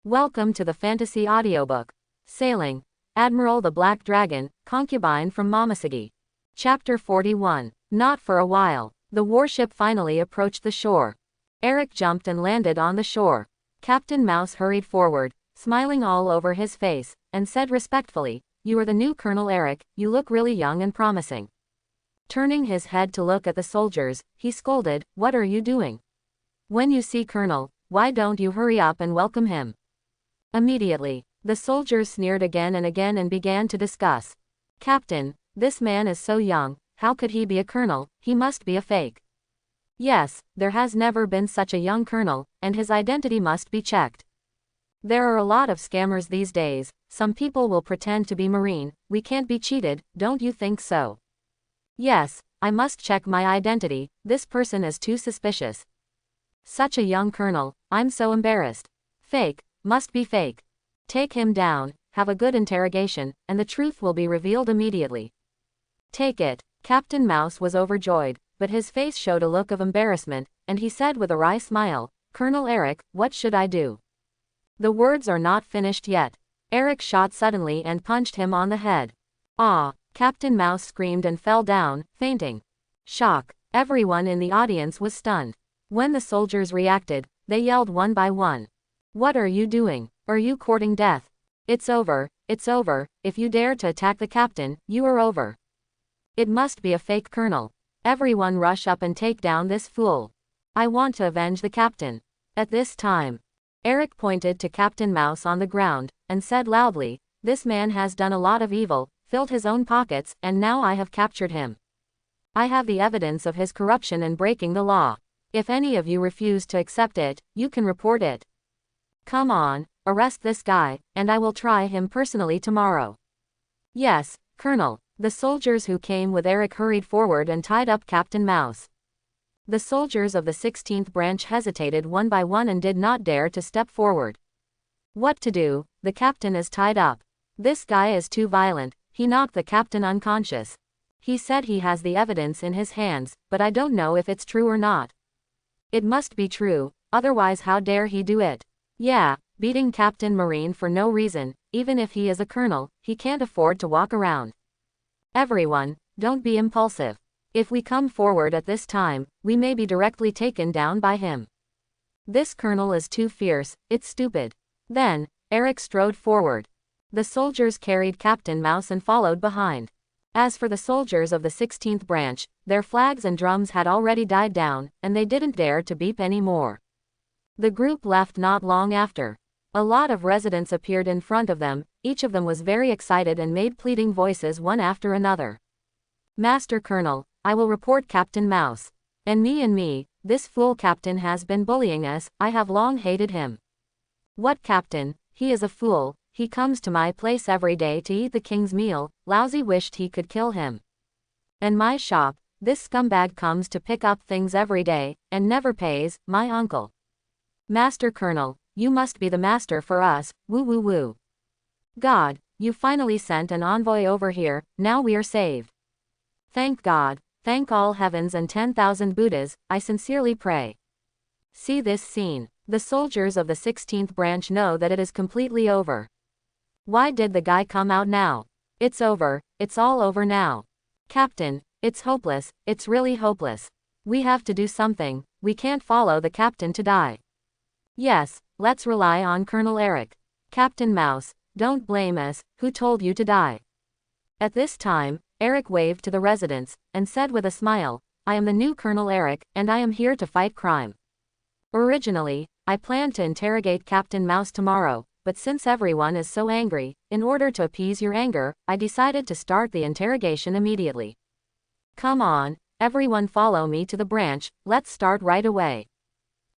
Welcome to the fantasy audiobook. Sailing. Admiral the Black Dragon, Concubine from Momousagi. Chapter 41. Not for a while. The warship finally approached the shore. Eric jumped and landed on the shore. Captain Mouse hurried forward, smiling all over his face, and said respectfully, "You are the new Colonel Eric, you look really young and promising." Turning his head to look at the soldiers, he scolded, "What are you doing? When you see Colonel, why don't you hurry up and welcome him?" Immediately, the soldiers sneered again and began to discuss. "Captain, this man is so young, how could he be a colonel? He must be a fake. Yes, there has never been such a young colonel, and his identity must be checked. There are a lot of scammers these days, some people will pretend to be Marine, we can't be cheated, don't you think so? Yes, I must check my identity, this person is too suspicious. Such a young colonel, I'm so embarrassed. Fake. Must be fake. Take him down, have a good interrogation, and the truth will be revealed immediately." "Take it." Captain Mouse was overjoyed, but his face showed a look of embarrassment, and he said with a wry smile, "Colonel Eric, what should I do?" The words are not finished yet. Eric shot suddenly and punched him on the head. "Ah!" Captain Mouse screamed and fell down, fainting. Shock. Everyone in the audience was stunned. When the soldiers reacted, they yelled one by one. "What are you doing? Are you courting death? It's over, if you dare to attack the captain, you are over. It must be a fake colonel. Everyone rush up and take down this fool. I want to avenge the captain." At this time, Eric pointed to Captain Mouse on the ground, and said loudly, "This man has done a lot of evil, filled his own pockets, and now I have captured him. I have the evidence of his corruption and breaking the law. If any of you refuse to accept it, you can report it. Come on, arrest this guy, and I will try him personally tomorrow." "Yes, Colonel." The soldiers who came with Eric hurried forward and tied up Captain Mouse. The soldiers of the 16th branch hesitated one by one and did not dare to step forward. What to do? The captain is tied up. This guy is too violent, he knocked the captain unconscious. He said he has the evidence in his hands, but I don't know if it's true or not. It must be true, otherwise how dare he do it? Yeah, beating Captain Marine for no reason, even if he is a colonel, he can't afford to walk around. Everyone, don't be impulsive. If we come forward at this time, we may be directly taken down by him. This colonel is too fierce, it's stupid." Then, Eric strode forward. The soldiers carried Captain Mouse and followed behind. As for the soldiers of the 16th branch, their flags and drums had already died down, and they didn't dare to beep any more. The group left not long after. A lot of residents appeared in front of them, each of them was very excited and made pleading voices one after another. "Master Colonel, I will report Captain Mouse. And me, this fool captain has been bullying us, I have long hated him." "What captain? He is a fool, he comes to my place every day to eat the king's meal, lousy wished he could kill him. And my shop, this scumbag comes to pick up things every day, and never pays, my uncle. Master Colonel, you must be the master for us, woo woo woo. God, you finally sent an envoy over here, now we are saved. Thank God, thank all heavens and 10,000 Buddhas, I sincerely pray." See this scene. The soldiers of the 16th branch know that it is completely over. Why did the guy come out now? It's over, it's all over now. "Captain, it's hopeless, it's really hopeless. We have to do something, we can't follow the captain to die. Yes, let's rely on Colonel Eric. Captain Mouse, don't blame us, who told you to die?" At this time, Eric waved to the residents, and said with a smile, "I am the new Colonel Eric, and I am here to fight crime. Originally, I planned to interrogate Captain Mouse tomorrow, but since everyone is so angry, in order to appease your anger, I decided to start the interrogation immediately. Come on, everyone follow me to the branch, let's start right away."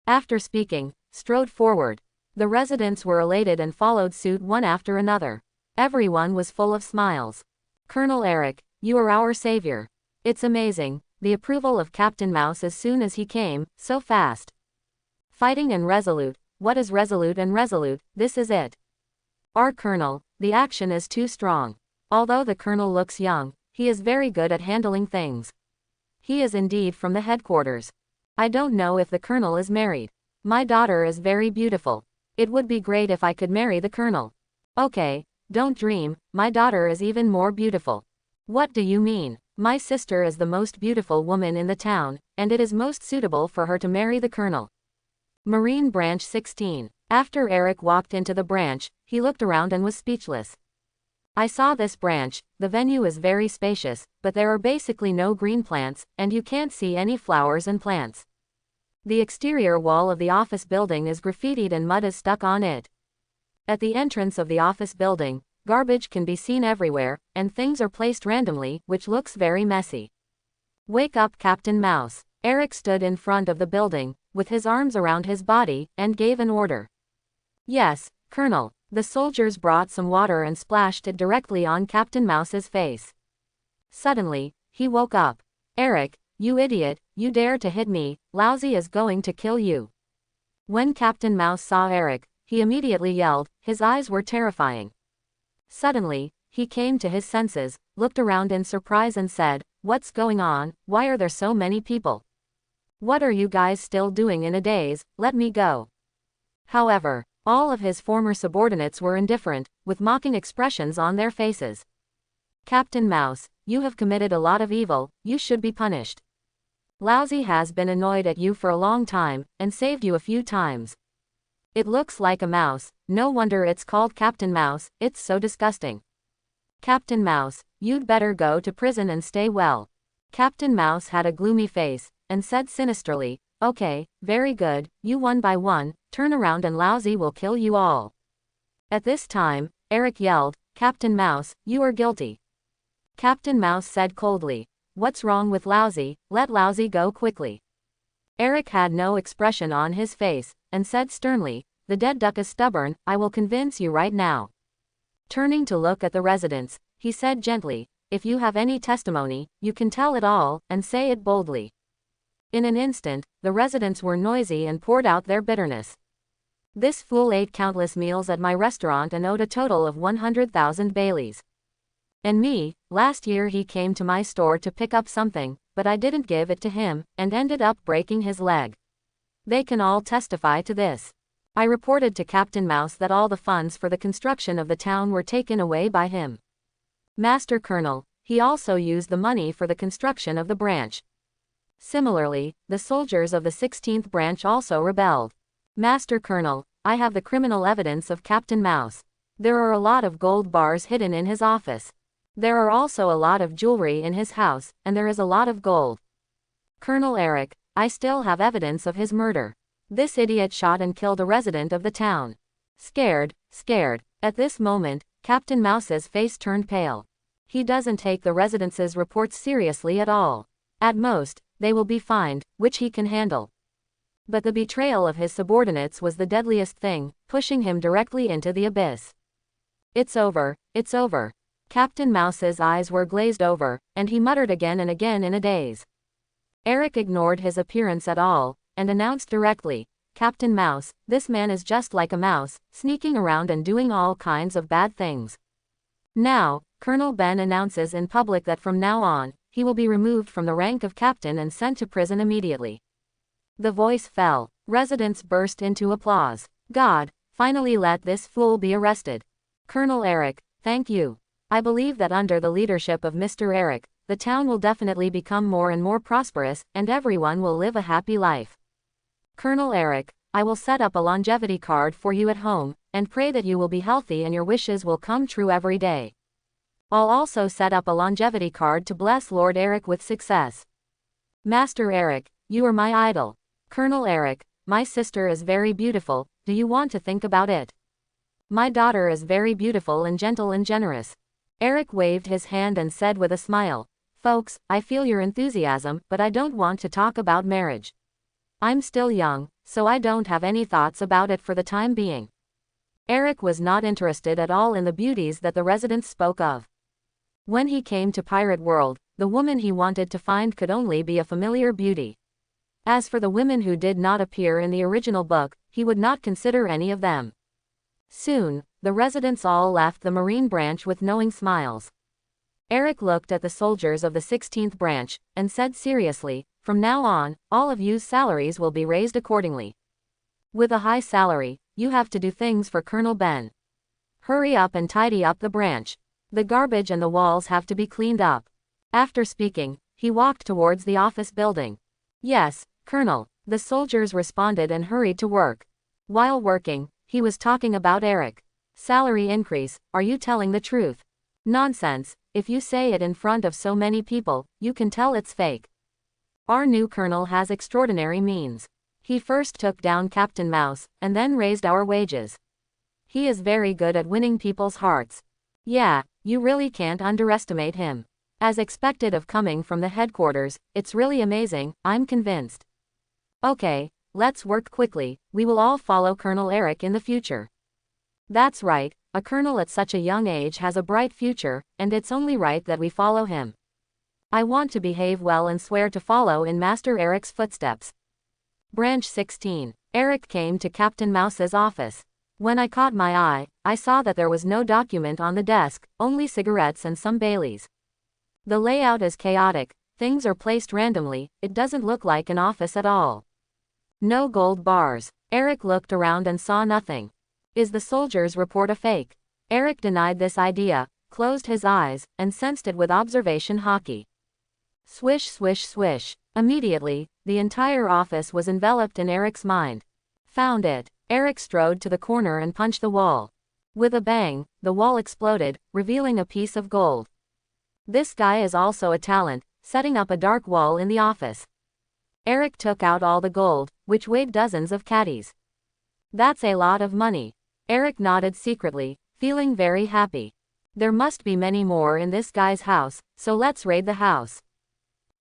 After speaking, strode forward. The residents were elated and followed suit one after another. Everyone was full of smiles. "Colonel Eric, you are our savior. It's amazing, the approval of Captain Mouse as soon as he came, so fast. Fighting and resolute, what is resolute and resolute, this is it. Our colonel, the action is too strong. Although the colonel looks young, he is very good at handling things. He is indeed from the headquarters. I don't know if the colonel is married. My daughter is very beautiful. It would be great if I could marry the colonel. Okay, don't dream, my daughter is even more beautiful. What do you mean? My sister is the most beautiful woman in the town, and it is most suitable for her to marry the colonel. Marine Branch 16. After Eric walked into the branch, he looked around and was speechless. I saw this branch, the venue is very spacious, but there are basically no green plants, and you can't see any flowers and plants. The exterior wall of the office building is graffitied and mud is stuck on it. At the entrance of the office building, garbage can be seen everywhere, and things are placed randomly, which looks very messy. Wake up, Captain Mouse. Eric stood in front of the building, with his arms around his body, and gave an order. Yes, Colonel. The soldiers brought some water and splashed it directly on Captain Mouse's face. Suddenly, he woke up. Eric, you idiot, you dare to hit me, Lousy is going to kill you. When Captain Mouse saw Eric, he immediately yelled, his eyes were terrifying. Suddenly, he came to his senses, looked around in surprise and said, what's going on, why are there so many people? What are you guys still doing in a daze, let me go. However, all of his former subordinates were indifferent, with mocking expressions on their faces. Captain Mouse, you have committed a lot of evil, you should be punished. Lousy has been annoyed at you for a long time, and saved you a few times. It looks like a mouse, no wonder it's called Captain Mouse, it's so disgusting. Captain Mouse, you'd better go to prison and stay well. Captain Mouse had a gloomy face, and said sinisterly, okay, very good, you one by one, turn around and Lousy will kill you all. At this time, Eric yelled, Captain Mouse, you are guilty. Captain Mouse said coldly, what's wrong with Lousy, let Lousy go quickly. Eric had no expression on his face, and said sternly, the dead duck is stubborn, I will convince you right now. Turning to look at the residents, he said gently, if you have any testimony, you can tell it all, and say it boldly. In an instant, the residents were noisy and poured out their bitterness. This fool ate countless meals at my restaurant and owed a total of 100,000 Baileys. And me, last year he came to my store to pick up something, but I didn't give it to him, and ended up breaking his leg. They can all testify to this. I reported to Captain Mouse that all the funds for the construction of the town were taken away by him. Master Colonel, he also used the money for the construction of the branch. Similarly, the soldiers of the 16th branch also rebelled. Master Colonel, I have the criminal evidence of Captain Mouse. There are a lot of gold bars hidden in his office. There are also a lot of jewelry in his house, and there is a lot of gold. Colonel Eric, I still have evidence of his murder. This idiot shot and killed a resident of the town. Scared. At this moment, Captain Mouse's face turned pale. He doesn't take the residents' reports seriously at all. At most, they will be fined, which he can handle. But the betrayal of his subordinates was the deadliest thing, pushing him directly into the abyss. It's over. Captain Mouse's eyes were glazed over, and he muttered again and again in a daze. Eric ignored his appearance at all, and announced directly, Captain Mouse, this man is just like a mouse, sneaking around and doing all kinds of bad things. Now, Colonel Ben announces in public that from now on, he will be removed from the rank of captain and sent to prison immediately. The voice fell. Residents burst into applause. God, finally let this fool be arrested. Colonel Eric, thank you. I believe that under the leadership of Mr. Eric, the town will definitely become more and more prosperous, and everyone will live a happy life. Colonel Eric, I will set up a longevity card for you at home, and pray that you will be healthy and your wishes will come true every day. I'll also set up a longevity card to bless Lord Eric with success. Master Eric, you are my idol. Colonel Eric, my sister is very beautiful, do you want to think about it? My daughter is very beautiful and gentle and generous. Eric waved his hand and said with a smile, folks, I feel your enthusiasm, but I don't want to talk about marriage. I'm still young, so I don't have any thoughts about it for the time being. Eric was not interested at all in the beauties that the residents spoke of. When he came to Pirate World, the woman he wanted to find could only be a familiar beauty. As for the women who did not appear in the original book, he would not consider any of them. Soon, the residents all left the Marine branch with knowing smiles. Eric looked at the soldiers of the 16th branch, and said seriously, from now on, all of you's salaries will be raised accordingly. With a high salary, you have to do things for Colonel Ben. Hurry up and tidy up the branch. The garbage and the walls have to be cleaned up. After speaking, he walked towards the office building. Yes, Colonel, the soldiers responded and hurried to work. While working, he was talking about Eric. Salary increase, are you telling the truth? Nonsense, if you say it in front of so many people, you can tell it's fake. Our new colonel has extraordinary means. He first took down Captain Mouse, and then raised our wages. He is very good at winning people's hearts. Yeah, you really can't underestimate him. As expected of coming from the headquarters, it's really amazing, I'm convinced. Okay, let's work quickly, we will all follow Colonel Eric in the future. That's right, a colonel at such a young age has a bright future, and it's only right that we follow him. I want to behave well and swear to follow in Master Eric's footsteps. Branch 16. Eric came to Captain Mouse's office. When I caught my eye, I saw that there was no document on the desk, only cigarettes and some Baileys. The layout is chaotic, things are placed randomly, it doesn't look like an office at all. No gold bars. Eric looked around and saw nothing. Is the soldier's report a fake? Eric denied this idea, closed his eyes, and sensed it with observation hockey. Swish swish swish. Immediately, the entire office was enveloped in Eric's mind. Found it. Eric strode to the corner and punched the wall. With a bang, the wall exploded, revealing a piece of gold. This guy is also a talent, setting up a dark wall in the office. Eric took out all the gold, which weighed dozens of caddies. That's a lot of money. Eric nodded secretly, feeling very happy. There must be many more in this guy's house, so let's raid the house.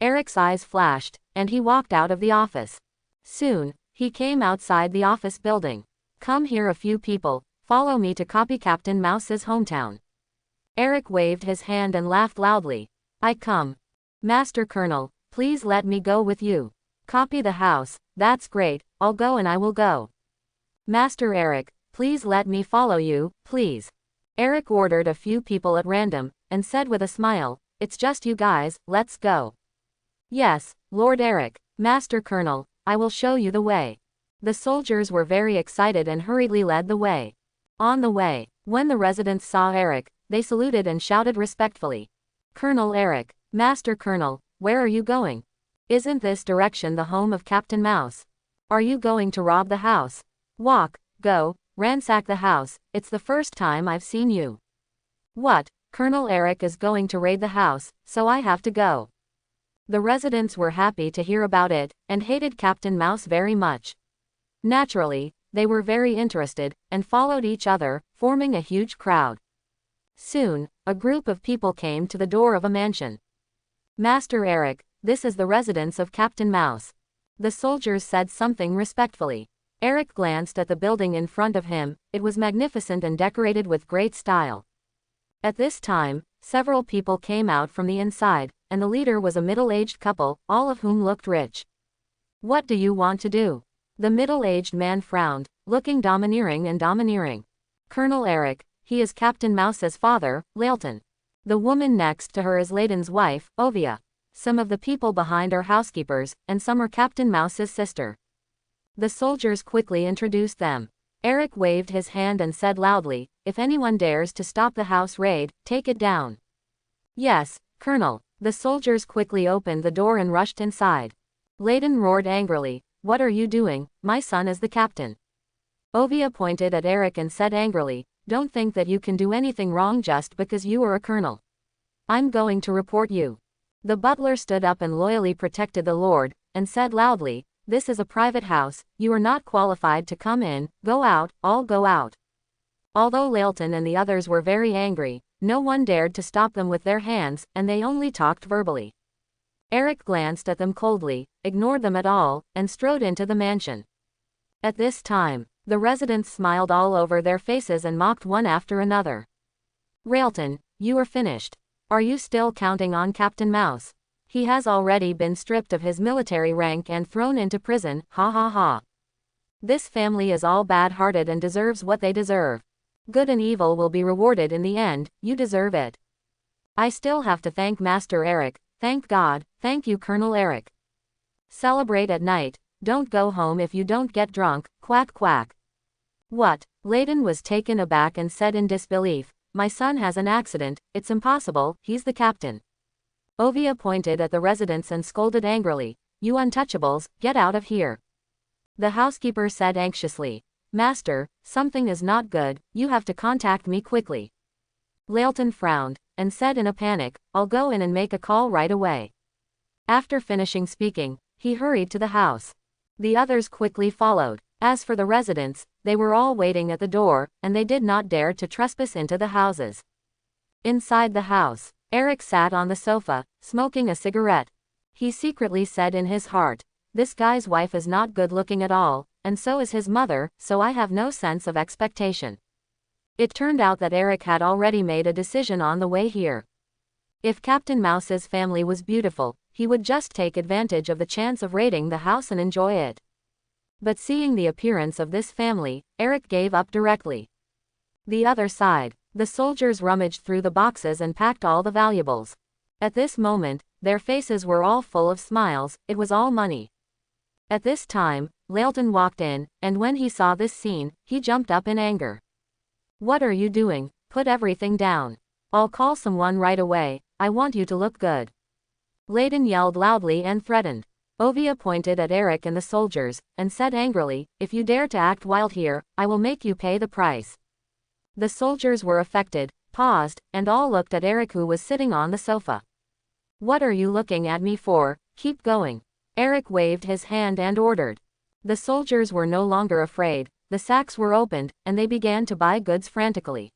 Eric's eyes flashed, and he walked out of the office. Soon, he came outside the office building. Come here a few people, follow me to copy Captain Mouse's hometown. Eric waved his hand and laughed loudly. I come. Master Colonel, please let me go with you. Copy the house, that's great, I'll go and I will go. Master Eric, please let me follow you, please. Eric ordered a few people at random, and said with a smile, it's just you guys, let's go. Yes, Lord Eric, Master Colonel, I will show you the way. The soldiers were very excited and hurriedly led the way. On the way, when the residents saw Eric, they saluted and shouted respectfully. Colonel Eric, Master Colonel, where are you going? Isn't this direction the home of Captain Mouse? Are you going to rob the house? Walk, go, ransack the house, it's the first time I've seen you. What, Colonel Eric is going to raid the house, so I have to go. The residents were happy to hear about it, and hated Captain Mouse very much. Naturally, they were very interested, and followed each other, forming a huge crowd. Soon, a group of people came to the door of a mansion. Master Eric, this is the residence of Captain Mouse. The soldiers said something respectfully. Eric glanced at the building in front of him, it was magnificent and decorated with great style. At this time, several people came out from the inside, and the leader was a middle-aged couple, all of whom looked rich. What do you want to do? The middle-aged man frowned, looking domineering. Colonel Eric, he is Captain Mouse's father, Layton. The woman next to her is Layton's wife, Ovia. Some of the people behind are housekeepers, and some are Captain Mouse's sister. The soldiers quickly introduced them. Eric waved his hand and said loudly, if anyone dares to stop the house raid, take it down. Yes, Colonel. The soldiers quickly opened the door and rushed inside. Layton roared angrily, what are you doing? My son is the captain. Ovia pointed at Eric and said angrily, don't think that you can do anything wrong just because you are a colonel. I'm going to report you. The butler stood up and loyally protected the lord, and said loudly, this is a private house, you are not qualified to come in, go out, all go out. Although Layton and the others were very angry, no one dared to stop them with their hands, and they only talked verbally. Eric glanced at them coldly, ignored them at all, and strode into the mansion. At this time, the residents smiled all over their faces and mocked one after another. Layton, you are finished. Are you still counting on Captain Mouse? He has already been stripped of his military rank and thrown into prison, ha ha ha. This family is all bad-hearted and deserves what they deserve. Good and evil will be rewarded in the end, you deserve it. I still have to thank Master Eric, thank God, thank you Colonel Eric. Celebrate at night, don't go home if you don't get drunk, quack quack. What? Layden was taken aback and said in disbelief, my son has an accident, it's impossible, he's the captain. Ovia pointed at the residents and scolded angrily, you untouchables, get out of here. The housekeeper said anxiously, Master, something is not good, you have to contact me quickly. Layton frowned, and said in a panic, I'll go in and make a call right away. After finishing speaking, he hurried to the house. The others quickly followed. As for the residents, they were all waiting at the door, and they did not dare to trespass into the houses. Inside the house, Eric sat on the sofa, smoking a cigarette. He secretly said in his heart, this guy's wife is not good looking at all, and so is his mother, so I have no sense of expectation. It turned out that Eric had already made a decision on the way here. If Captain Mouse's family was beautiful, he would just take advantage of the chance of raiding the house and enjoy it. But seeing the appearance of this family, Eric gave up directly. The other side, the soldiers rummaged through the boxes and packed all the valuables. At this moment, their faces were all full of smiles, it was all money. At this time, Layton walked in, and when he saw this scene, he jumped up in anger. What are you doing? Put everything down. I'll call someone right away, I want you to look good. Layton yelled loudly and threatened. Ovia pointed at Eric and the soldiers, and said angrily, if you dare to act wild here, I will make you pay the price. The soldiers were affected, paused, and all looked at Eric who was sitting on the sofa. What are you looking at me for? Keep going. Eric waved his hand and ordered. The soldiers were no longer afraid, the sacks were opened, and they began to buy goods frantically.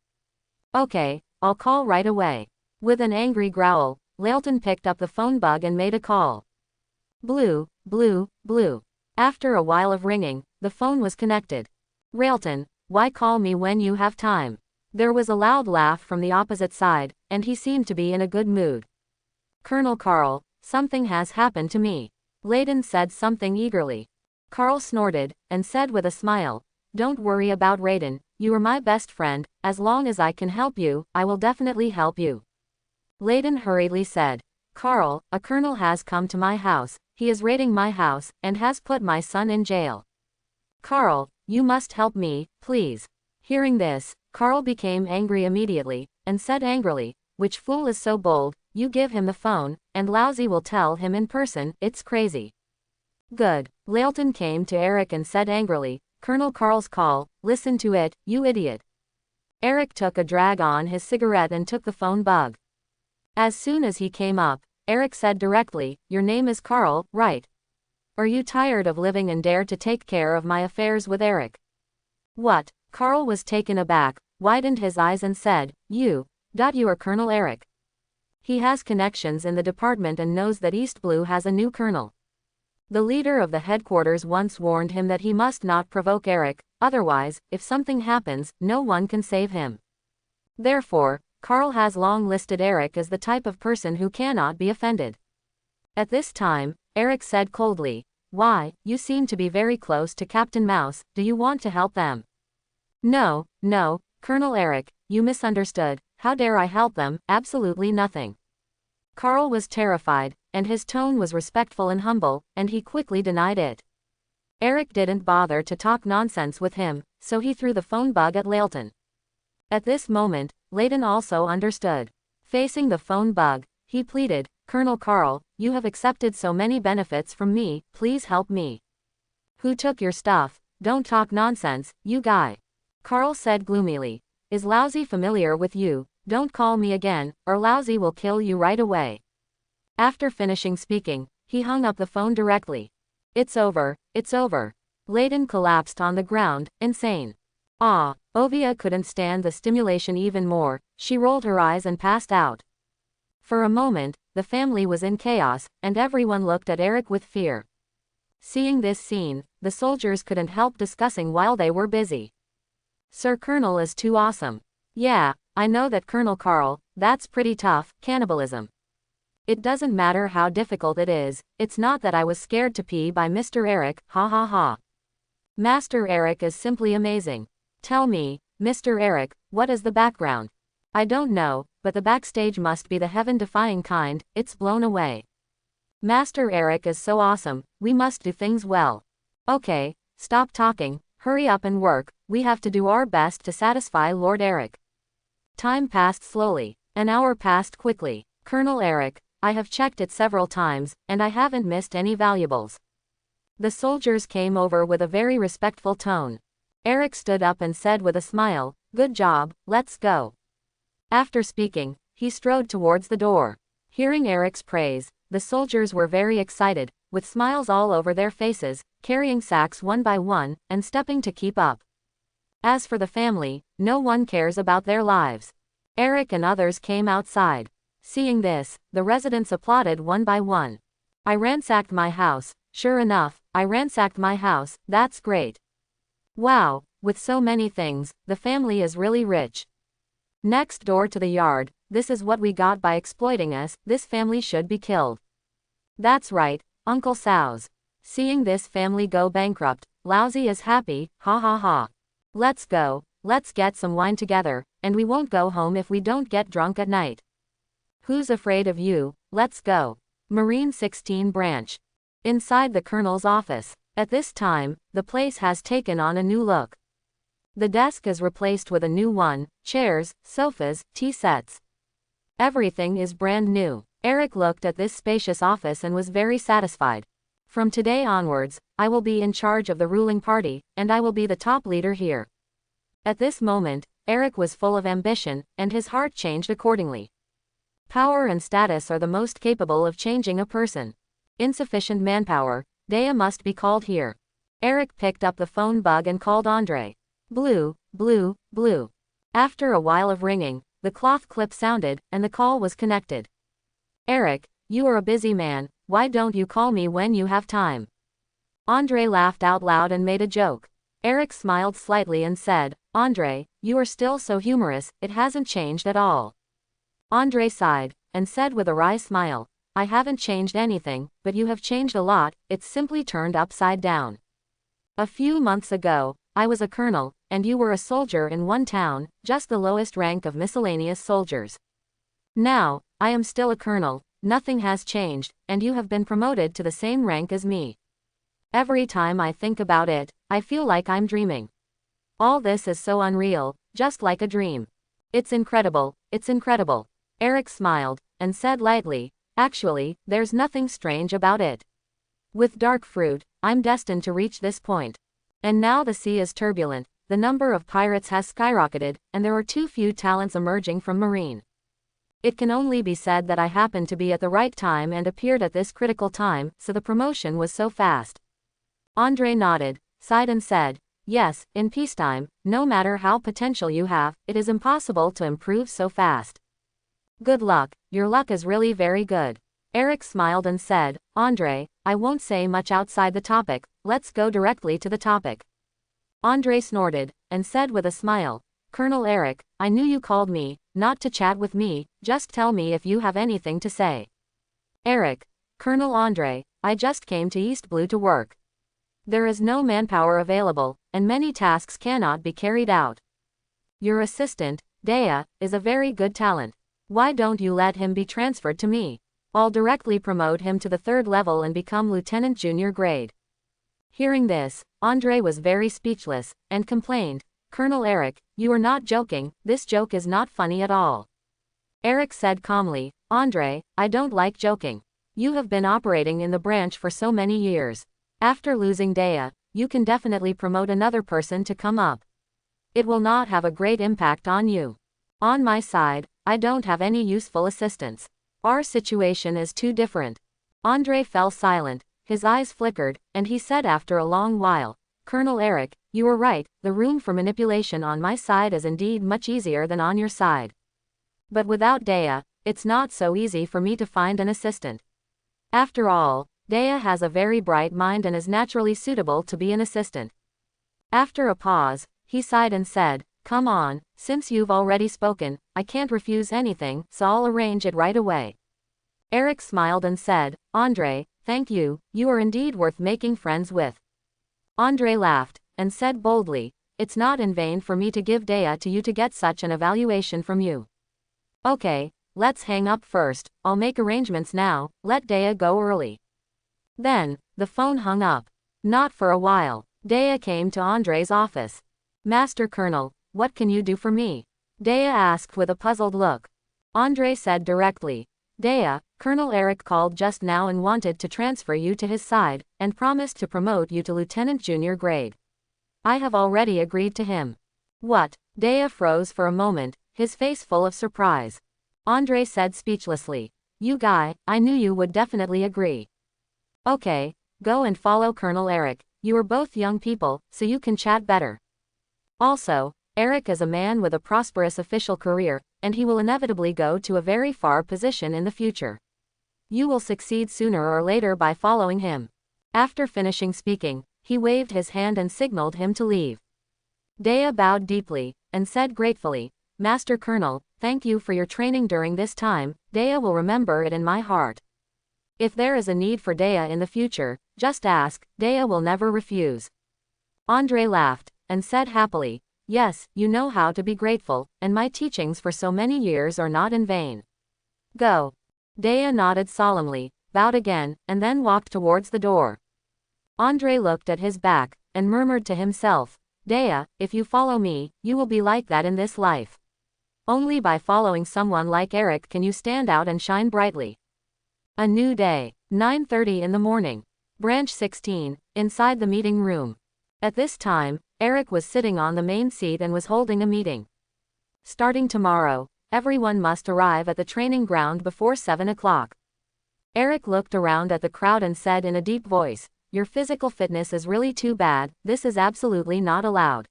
Okay, I'll call right away. With an angry growl, Layton picked up the phone bug and made a call. Blue, blue, blue. After a while of ringing, the phone was connected. Layton, why call me when you have time? There was a loud laugh from the opposite side, and he seemed to be in a good mood. Colonel Carl, something has happened to me. Layton said something eagerly. Carl snorted, and said with a smile, don't worry about Raiden, you are my best friend, as long as I can help you, I will definitely help you. Layton hurriedly said, Carl, a colonel has come to my house, he is raiding my house, and has put my son in jail. Carl, you must help me, please. Hearing this, Carl became angry immediately, and said angrily, which fool is so bold, you give him the phone, and Lousy will tell him in person, it's crazy. Good. Layton came to Eric and said angrily, Colonel Carl's call, listen to it, you idiot. Eric took a drag on his cigarette and took the phone bug. As soon as he came up, Eric said directly, your name is Carl, right? Are you tired of living and dare to take care of my affairs with Eric? What? Carl was taken aback, widened his eyes and said, you are Colonel Eric. He has connections in the department and knows that East Blue has a new colonel. The leader of the headquarters once warned him that he must not provoke Eric, otherwise, if something happens, no one can save him. Therefore, Carl has long listed Eric as the type of person who cannot be offended. At this time, Eric said coldly, why, you seem to be very close to Captain Mouse, do you want to help them? No, Colonel Eric, you misunderstood, how dare I help them, absolutely nothing. Carl was terrified, and his tone was respectful and humble, and he quickly denied it. Eric didn't bother to talk nonsense with him, so he threw the phone bug at Layton. At this moment, Layton also understood. Facing the phone bug, he pleaded, Colonel Carl, you have accepted so many benefits from me, please help me. Who took your stuff? Don't talk nonsense, you guy. Carl said gloomily. Is Lousy familiar with you? Don't call me again, or Lousy will kill you right away. After finishing speaking, he hung up the phone directly. It's over. Layton collapsed on the ground, insane. Ovia couldn't stand the stimulation even more, she rolled her eyes and passed out. For a moment, the family was in chaos, and everyone looked at Eric with fear. Seeing this scene, the soldiers couldn't help discussing while they were busy. Sir Colonel is too awesome. Yeah, I know that Colonel Carl, that's pretty tough, cannibalism. It doesn't matter how difficult it is, it's not that I was scared to pee by Mr. Eric, ha ha ha. Master Eric is simply amazing. Tell me, Mr. Eric, what is the background? I don't know, but the backstage must be the heaven-defying kind, it's blown away. Master Eric is so awesome, we must do things well. Okay, stop talking, hurry up and work, We have to do our best to satisfy Lord Eric. Time passed slowly. An hour passed quickly. Colonel Eric, I have checked it several times, and I haven't missed any valuables. The soldiers came over with a very respectful tone. Eric stood up and said with a smile, "Good job, let's go." After speaking, he strode towards the door. Hearing Eric's praise, the soldiers were very excited, with smiles all over their faces, carrying sacks one by one, and stepping to keep up. As for the family, no one cares about their lives. Eric and others came outside. Seeing this, the residents applauded one by one. I ransacked my house. Sure enough, I ransacked my house. That's great. Wow, with so many things, the family is really rich. Next door to the yard, this is what we got by exploiting us. This family should be killed. That's right, Uncle Sows. Seeing this family go bankrupt, Lousy is happy, ha ha ha. Let's go, let's get some wine together, and we won't go home if we don't get drunk at night. Who's afraid of you? Let's go. Marine 16 branch. Inside the colonel's office. At this time, the place has taken on a new look. The desk is replaced with a new one, chairs, sofas, tea sets. Everything is brand new. Eric looked at this spacious office and was very satisfied. From today onwards, I will be in charge of the ruling party, and I will be the top leader here. At this moment, Eric was full of ambition, and his heart changed accordingly. Power and status are the most capable of changing a person. Insufficient manpower, Dea must be called here. Eric picked up the phone bug and called Andre. Blue, blue, blue. After a while of ringing, the cloth clip sounded, and the call was connected. Eric, you are a busy man, why don't you call me when you have time? Andre laughed out loud and made a joke. Eric smiled slightly and said, Andre, you are still so humorous, it hasn't changed at all. Andre sighed, and said with a wry smile, I haven't changed anything, but you have changed a lot, it's simply turned upside down. A few months ago, I was a colonel, and you were a soldier in one town, just the lowest rank of miscellaneous soldiers. Now, I am still a colonel, nothing has changed, and you have been promoted to the same rank as me. Every time I think about it, I feel like I'm dreaming. All this is so unreal, just like a dream. It's incredible, it's incredible. Eric smiled, and said lightly, actually, there's nothing strange about it. With dark fruit, I'm destined to reach this point. And now the sea is turbulent, the number of pirates has skyrocketed, and there are too few talents emerging from Marine. It can only be said that I happened to be at the right time and appeared at this critical time, so the promotion was so fast. Andre nodded, sighed and said, yes, in peacetime, no matter how potential you have, it is impossible to improve so fast. Good luck, your luck is really very good. Eric smiled and said, Andre, I won't say much outside the topic, let's go directly to the topic. Andre snorted, and said with a smile, Colonel Eric, I knew you called me, not to chat with me, just tell me if you have anything to say. Eric, Colonel Andre, I just came to East Blue to work. There is no manpower available, and many tasks cannot be carried out. Your assistant, Dea, is a very good talent. Why don't you let him be transferred to me? I'll directly promote him to the 3rd level and become Lieutenant Junior grade. Hearing this, Andre was very speechless, and complained, Colonel Eric, you are not joking, this joke is not funny at all. Eric said calmly, Andre, I don't like joking. You have been operating in the branch for so many years. After losing Dea, you can definitely promote another person to come up. It will not have a great impact on you. On my side, I don't have any useful assistants. Our situation is too different. Andre fell silent, his eyes flickered, and he said after a long while, Colonel Eric, you are right, the room for manipulation on my side is indeed much easier than on your side. But without Dea, it's not so easy for me to find an assistant. After all, Dea has a very bright mind and is naturally suitable to be an assistant. After a pause, he sighed and said, come on, since you've already spoken, I can't refuse anything, so I'll arrange it right away. Eric smiled and said, Andre, thank you, you are indeed worth making friends with. Andre laughed, and said boldly, it's not in vain for me to give Dea to you to get such an evaluation from you. Okay, let's hang up first, I'll make arrangements now, let Dea go early. Then, the phone hung up. Not for a while, Dea came to Andre's office. Master Colonel, what can you do for me? Dea asked with a puzzled look. Andre said directly. Dea, Colonel Eric called just now and wanted to transfer you to his side, and promised to promote you to Lieutenant Junior grade. I have already agreed to him. What? Dea froze for a moment, his face full of surprise. Andre said speechlessly. You guy, I knew you would definitely agree. Okay, go and follow Colonel Eric, you are both young people, so you can chat better. Also, Eric is a man with a prosperous official career, and he will inevitably go to a very far position in the future. You will succeed sooner or later by following him. After finishing speaking, he waved his hand and signaled him to leave. Dea bowed deeply, and said gratefully, Master Colonel, thank you for your training during this time, Dea will remember it in my heart. If there is a need for Dea in the future, just ask, Dea will never refuse. Andre laughed, and said happily, yes, you know how to be grateful, and my teachings for so many years are not in vain. Go. Dea nodded solemnly, bowed again, and then walked towards the door. Andre looked at his back, and murmured to himself, Dea, if you follow me, you will be like that in this life. Only by following someone like Eric can you stand out and shine brightly. A new day. 9:30 in the morning. Branch 16, inside the meeting room. At this time, Eric was sitting on the main seat and was holding a meeting. Starting tomorrow, everyone must arrive at the training ground before 7 o'clock. Eric looked around at the crowd and said in a deep voice, your physical fitness is really too bad, this is absolutely not allowed.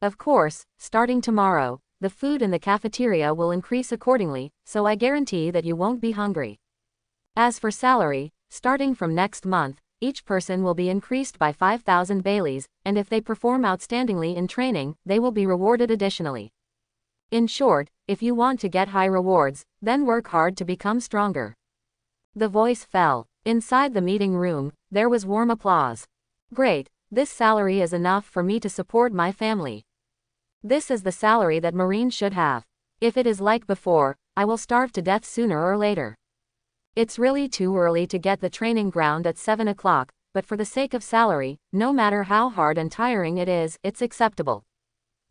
Of course, starting tomorrow, the food in the cafeteria will increase accordingly, so I guarantee that you won't be hungry. As for salary, starting from next month, each person will be increased by 5,000 Baileys, and if they perform outstandingly in training, they will be rewarded additionally. In short, if you want to get high rewards, then work hard to become stronger. The voice fell. Inside the meeting room, there was warm applause. Great, this salary is enough for me to support my family. This is the salary that Marines should have. If it is like before, I will starve to death sooner or later. It's really too early to get the training ground at 7 o'clock, but for the sake of salary, no matter how hard and tiring it is, it's acceptable.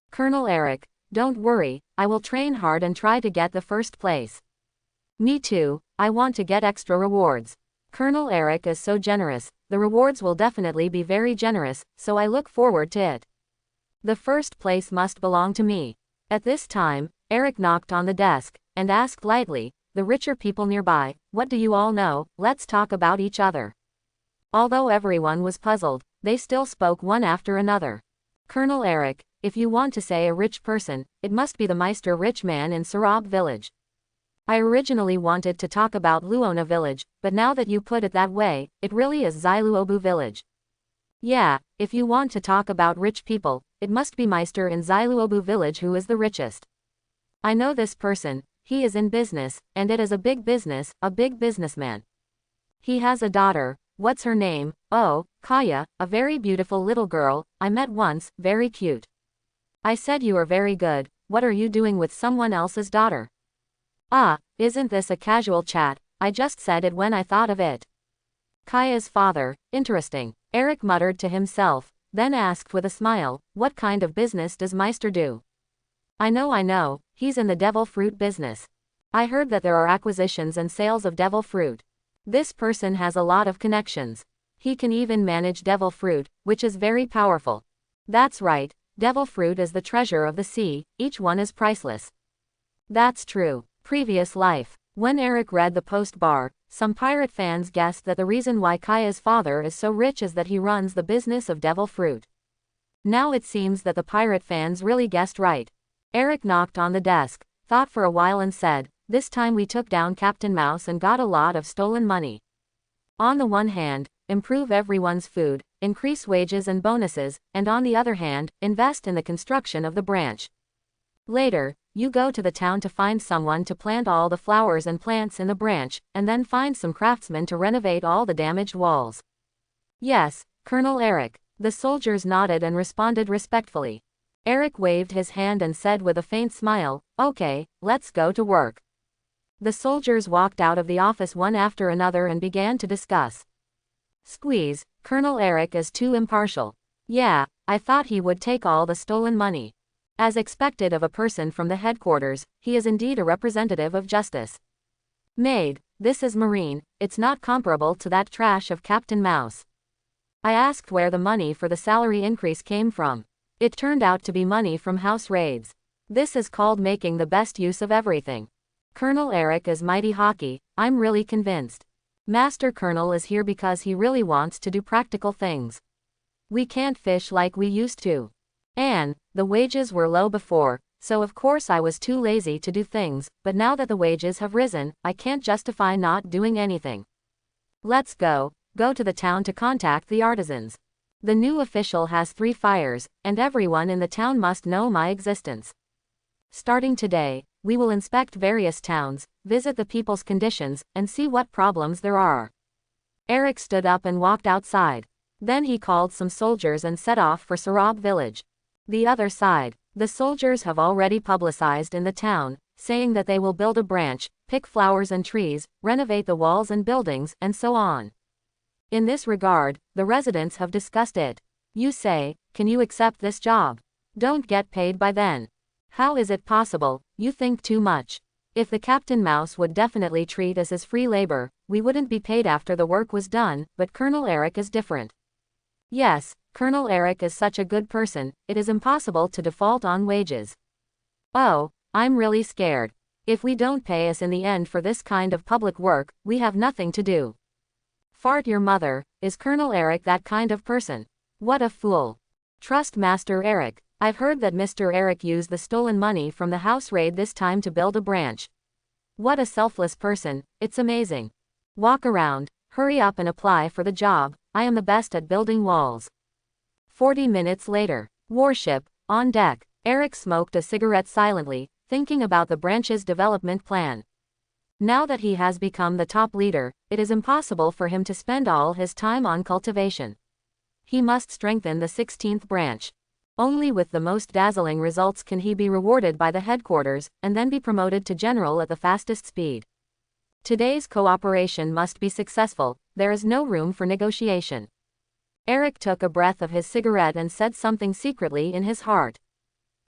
Colonel Eric, don't worry, I will train hard and try to get the first place. Me too, I want to get extra rewards. Colonel Eric is so generous, the rewards will definitely be very generous, so I look forward to it. The first place must belong to me. At this time, Eric knocked on the desk, and asked lightly, the richer people nearby, what do you all know, let's talk about each other. Although everyone was puzzled, they still spoke one after another. Colonel Eric, if you want to say a rich person, it must be the Meister rich man in Sarab village. I originally wanted to talk about Luona village, but now that you put it that way, it really is Xiluobu village. Yeah, if you want to talk about rich people, it must be Meister in Xiluobu village who is the richest. I know this person. He is in business, and it is a big businessman. He has a daughter, what's her name? Oh, Kaya, a very beautiful little girl, I met once, very cute. I said you are very good, what are you doing with someone else's daughter? Ah, isn't this a casual chat, I just said it when I thought of it. Kaya's father, interesting, Eric muttered to himself, then asked with a smile, what kind of business does Meister do? I know, he's in the devil fruit business. I heard that there are acquisitions and sales of devil fruit. This person has a lot of connections. He can even manage devil fruit, which is very powerful. That's right, devil fruit is the treasure of the sea, each one is priceless. That's true. Previous life. When Eric read the post-bar, some pirate fans guessed that the reason why Kaya's father is so rich is that he runs the business of devil fruit. Now it seems that the pirate fans really guessed right. Eric knocked on the desk, thought for a while and said, this time we took down Captain Mouse and got a lot of stolen money. On the one hand, improve everyone's food, increase wages and bonuses, and on the other hand, invest in the construction of the branch. Later, you go to the town to find someone to plant all the flowers and plants in the branch, and then find some craftsmen to renovate all the damaged walls. Yes, Colonel Eric. The soldiers nodded and responded respectfully. Eric waved his hand and said with a faint smile, okay, let's go to work. The soldiers walked out of the office one after another and began to discuss. Squeeze, Colonel Eric is too impartial. Yeah, I thought he would take all the stolen money. As expected of a person from the headquarters, he is indeed a representative of justice. Maid, this is Marine, it's not comparable to that trash of Captain Mouse. I asked where the money for the salary increase came from. It turned out to be money from house raids. This is called making the best use of everything. Colonel Eric is mighty hockey, I'm really convinced. Master Colonel is here because he really wants to do practical things. We can't fish like we used to. And the wages were low before, so of course I was too lazy to do things, but now that the wages have risen, I can't justify not doing anything. Let's go to the town to contact the artisans. The new official has 3 fires, and everyone in the town must know my existence. Starting today, we will inspect various towns, visit the people's conditions, and see what problems there are. Eric stood up and walked outside. Then he called some soldiers and set off for Sarab village. The other side, the soldiers have already publicized in the town, saying that they will build a branch, pick flowers and trees, renovate the walls and buildings, and so on. In this regard, the residents have discussed it. You say, can you accept this job? Don't get paid by then. How is it possible? You think too much. If the Captain Mouse would definitely treat us as free labor, we wouldn't be paid after the work was done, but Colonel Eric is different. Yes, Colonel Eric is such a good person, it is impossible to default on wages. Oh, I'm really scared. If we don't pay us in the end for this kind of public work, we have nothing to do. Fart your mother, is Colonel Eric that kind of person? What a fool. Trust Master Eric. I've heard that Mr. Eric used the stolen money from the house raid this time to build a branch. What a selfless person, it's amazing. Walk around, hurry up and apply for the job, I am the best at building walls. 40 minutes later, warship, on deck, Eric smoked a cigarette silently, thinking about the branch's development plan. Now that he has become the top leader, it is impossible for him to spend all his time on cultivation. He must strengthen the 16th branch. Only with the most dazzling results can he be rewarded by the headquarters, and then be promoted to general at the fastest speed. Today's cooperation must be successful, there is no room for negotiation. Eric took a breath of his cigarette and said something secretly in his heart.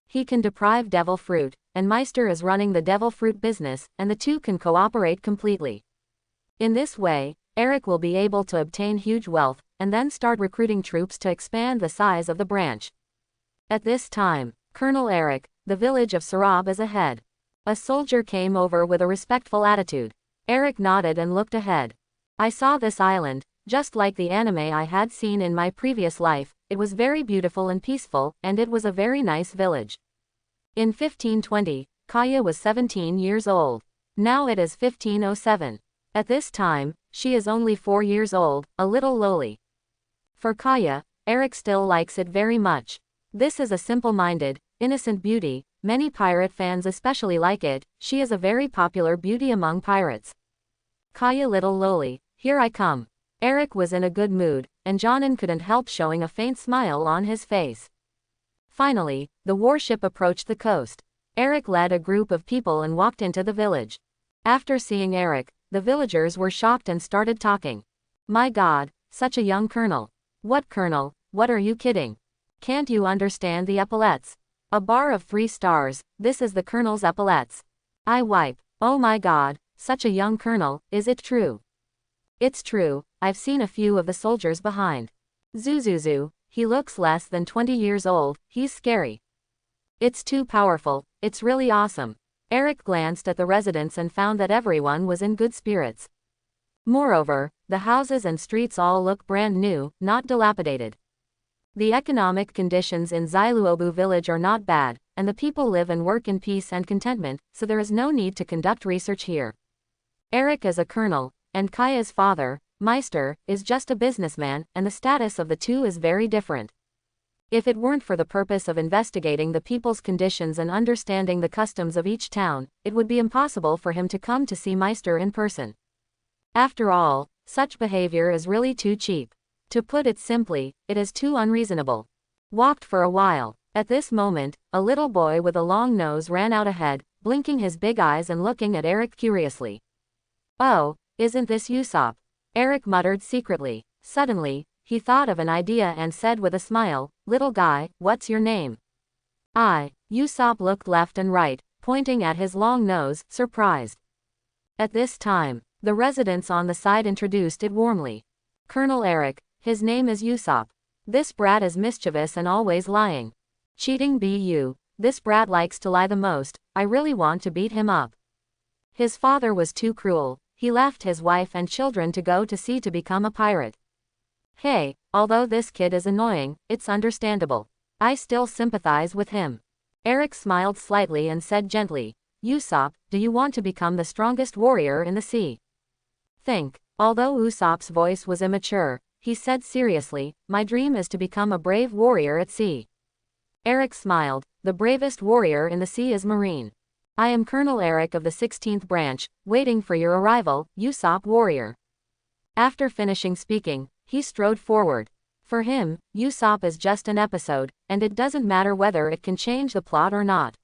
He can deprive devil fruit, and Meister is running the devil fruit business, and the two can cooperate completely. In this way, Eric will be able to obtain huge wealth, and then start recruiting troops to expand the size of the branch. At this time, Colonel Eric, the village of Sarab is ahead. A soldier came over with a respectful attitude. Eric nodded and looked ahead. I saw this island, just like the anime I had seen in my previous life, it was very beautiful and peaceful, and it was a very nice village. In 1520, Kaya was 17 years old. Now it is 1507. At this time, she is only 4 years old, a little lowly. For Kaya, Eric still likes it very much. This is a simple-minded, innocent beauty, many pirate fans especially like it, she is a very popular beauty among pirates. Kaya little lowly, here I come. Eric was in a good mood, and Jonan couldn't help showing a faint smile on his face. Finally, the warship approached the coast. Eric led a group of people and walked into the village. After seeing Eric, the villagers were shocked and started talking. My God, such a young colonel. What colonel, what are you kidding? Can't you understand the epaulets? A bar of 3 stars, this is the colonel's epaulets. I wipe, oh my God, such a young colonel, is it true? It's true, I've seen a few of the soldiers behind. Zuzuzu, he looks less than 20 years old, he's scary. It's too powerful, it's really awesome. Eric glanced at the residents and found that everyone was in good spirits. Moreover, the houses and streets all look brand new, not dilapidated. The economic conditions in Zailuobu village are not bad, and the people live and work in peace and contentment, so there is no need to conduct research here. Eric is a colonel, and Kaya's father, Meister, is just a businessman, and the status of the two is very different. If it weren't for the purpose of investigating the people's conditions and understanding the customs of each town, it would be impossible for him to come to see Meister in person. After all, such behavior is really too cheap. To put it simply, it is too unreasonable. Walked for a while. At this moment, a little boy with a long nose ran out ahead, blinking his big eyes and looking at Eric curiously. Oh, isn't this Usopp? Eric muttered secretly. Suddenly, he thought of an idea and said with a smile, "Little guy, what's your name?" Usopp looked left and right, pointing at his long nose, surprised. At this time, the residents on the side introduced it warmly. "Colonel Eric, his name is Usopp. This brat is mischievous and always lying. Cheating bu, this brat likes to lie the most, I really want to beat him up. His father was too cruel, he left his wife and children to go to sea to become a pirate. Hey, although this kid is annoying, it's understandable. I still sympathize with him." Eric smiled slightly and said gently, "Usopp, do you want to become the strongest warrior in the sea?" Although Usopp's voice was immature, he said seriously, "My dream is to become a brave warrior at sea." Eric smiled, "The bravest warrior in the sea is Marine. I am Colonel Eric of the 16th branch, waiting for your arrival, Usopp warrior." After finishing speaking, he strode forward. For him, Usopp is just an episode, and it doesn't matter whether it can change the plot or not.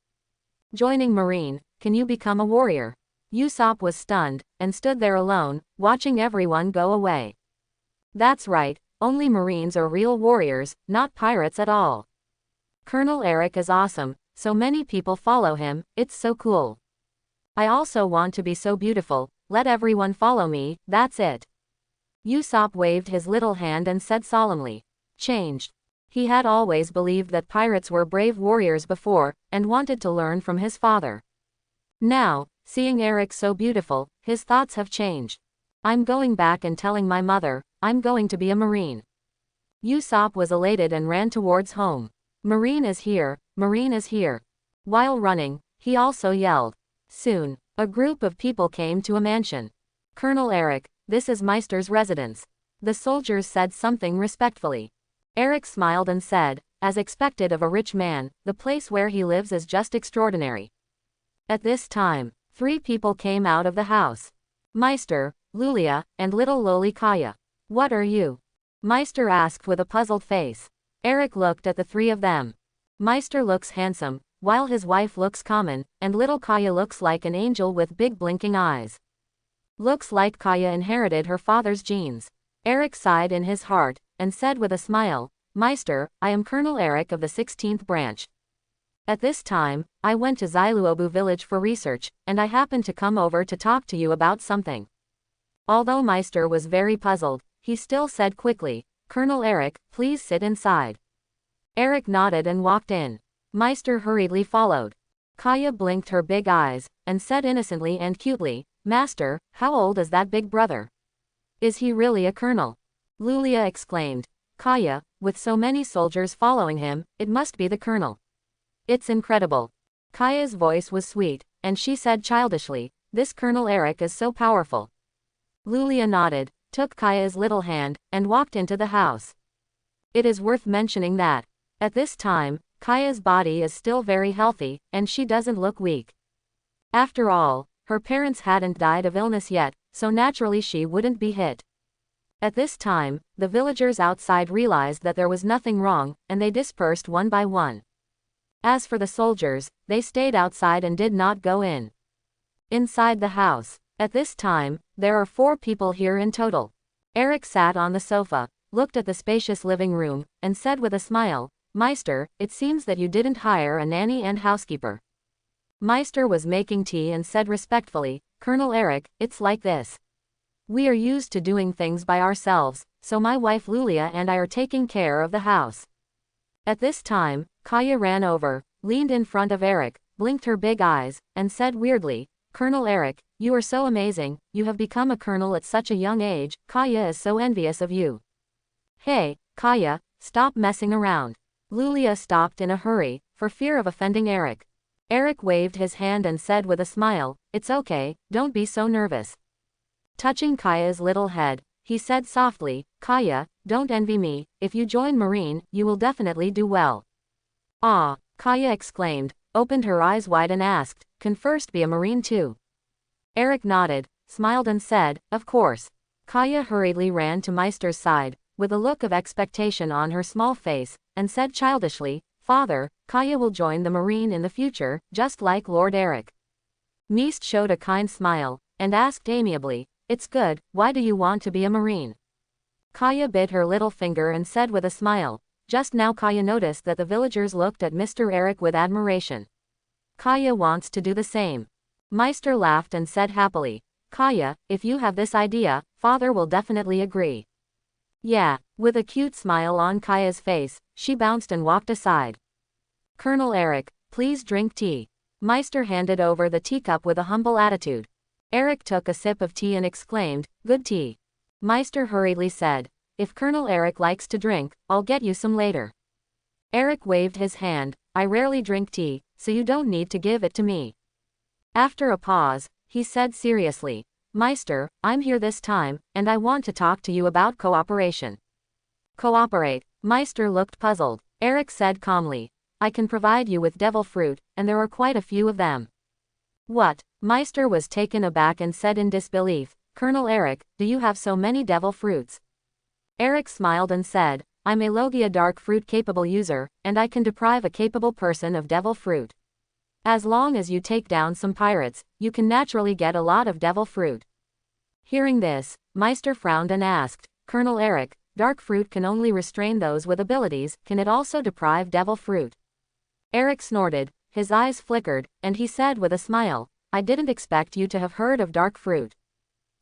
Joining Marine, can you become a warrior? Usopp was stunned, and stood there alone, watching everyone go away. That's right, only Marines are real warriors, not pirates at all. Colonel Eric is awesome, so many people follow him, it's so cool. I also want to be so beautiful, let everyone follow me, that's it. Usopp waved his little hand and said solemnly. Changed. He had always believed that pirates were brave warriors before, and wanted to learn from his father. Now, seeing Eric so beautiful, his thoughts have changed. I'm going back and telling my mother, I'm going to be a Marine. Usopp was elated and ran towards home. Marine is here, Marine is here. While running, he also yelled. Soon, a group of people came to a mansion. Colonel Eric, this is Meister's residence. The soldiers said something respectfully. Eric smiled and said, as expected of a rich man, the place where he lives is just extraordinary. At this time, 3 people came out of the house. Meister, Lulia, and little lowly Kaya. What are you? Meister asked with a puzzled face. Eric looked at the 3 of them. Meister looks handsome, while his wife looks common, and little Kaya looks like an angel with big blinking eyes. Looks like Kaya inherited her father's genes. Eric sighed in his heart, and said with a smile, Meister, I am Colonel Eric of the 16th branch. At this time, I went to Xiluobu village for research, and I happened to come over to talk to you about something. Although Meister was very puzzled, he still said quickly, Colonel Eric, please sit inside. Eric nodded and walked in. Meister hurriedly followed. Kaya blinked her big eyes, and said innocently and cutely, Master, how old is that big brother? Is he really a colonel? Lulia exclaimed. Kaya, with so many soldiers following him, it must be the colonel. It's incredible. Kaya's voice was sweet, and she said childishly, this Colonel Eric is so powerful. Lulia nodded, took Kaya's little hand, and walked into the house. It is worth mentioning that, at this time, Kaya's body is still very healthy, and she doesn't look weak. After all, her parents hadn't died of illness yet, so naturally she wouldn't be hit. At this time, the villagers outside realized that there was nothing wrong, and they dispersed one by one. As for the soldiers, they stayed outside and did not go in. Inside the house, at this time, there are 4 people here in total. Eric sat on the sofa, looked at the spacious living room, and said with a smile, Meister, it seems that you didn't hire a nanny and housekeeper. Meister was making tea and said respectfully, Colonel Eric, it's like this. We are used to doing things by ourselves, so my wife Lulia and I are taking care of the house. At this time, Kaya ran over, leaned in front of Eric, blinked her big eyes, and said weirdly, Colonel Eric, you are so amazing, you have become a colonel at such a young age, Kaya is so envious of you. Hey, Kaya, stop messing around. Lulia stopped in a hurry, for fear of offending Eric. Eric waved his hand and said with a smile, it's okay, don't be so nervous. Touching Kaya's little head, he said softly, Kaya, don't envy me, if you join Marine, you will definitely do well. Ah, Kaya exclaimed, opened her eyes wide and asked, can first be a Marine too? Eric nodded, smiled and said, of course. Kaya hurriedly ran to Meister's side, with a look of expectation on her small face, and said childishly, Father, Kaya will join the Marine in the future, just like Lord Eric. Meister showed a kind smile, and asked amiably, it's good, why do you want to be a Marine? Kaya bit her little finger and said with a smile. Just now Kaya noticed that the villagers looked at Mr. Eric with admiration. Kaya wants to do the same. Meister laughed and said happily, Kaya, if you have this idea, father will definitely agree. Yeah, with a cute smile on Kaya's face, she bounced and walked aside. Colonel Eric, please drink tea. Meister handed over the teacup with a humble attitude. Eric took a sip of tea and exclaimed, good tea. Meister hurriedly said, if Colonel Eric likes to drink, I'll get you some later. Eric waved his hand, I rarely drink tea, so you don't need to give it to me. After a pause, he said seriously, Meister, I'm here this time, and I want to talk to you about cooperation. Cooperate? Meister looked puzzled. Eric said calmly, I can provide you with devil fruit, and there are quite a few of them. What? Meister was taken aback and said in disbelief, Colonel Eric, do you have so many devil fruits? Eric smiled and said, I'm a Logia dark fruit capable user, and I can deprive a capable person of devil fruit. As long as you take down some pirates, you can naturally get a lot of devil fruit. Hearing this, Meister frowned and asked, Colonel Eric, dark fruit can only restrain those with abilities, can it also deprive devil fruit? Eric snorted, his eyes flickered, and he said with a smile, I didn't expect you to have heard of dark fruit.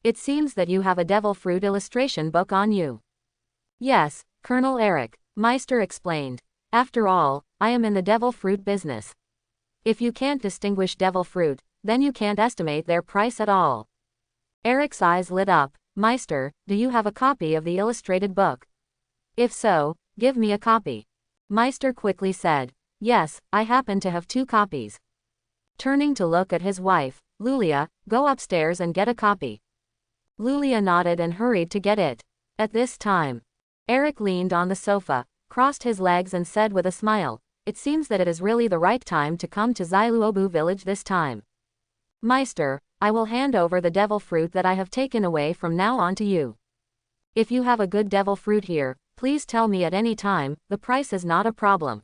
It seems that you have a devil fruit illustration book on you. Yes, Colonel Eric, Meister explained. After all, I am in the devil fruit business. If you can't distinguish devil fruit, then you can't estimate their price at all. Eric's eyes lit up. Meister, do you have a copy of the illustrated book? If so, give me a copy. Meister quickly said, yes, I happen to have 2 copies. Turning to look at his wife, Lulia, go upstairs and get a copy. Lulia nodded and hurried to get it. At this time, Eric leaned on the sofa, crossed his legs and said with a smile, it seems that it is really the right time to come to Zailuobu village this time. Meister, I will hand over the devil fruit that I have taken away from now on to you. If you have a good devil fruit here, please tell me at any time, the price is not a problem.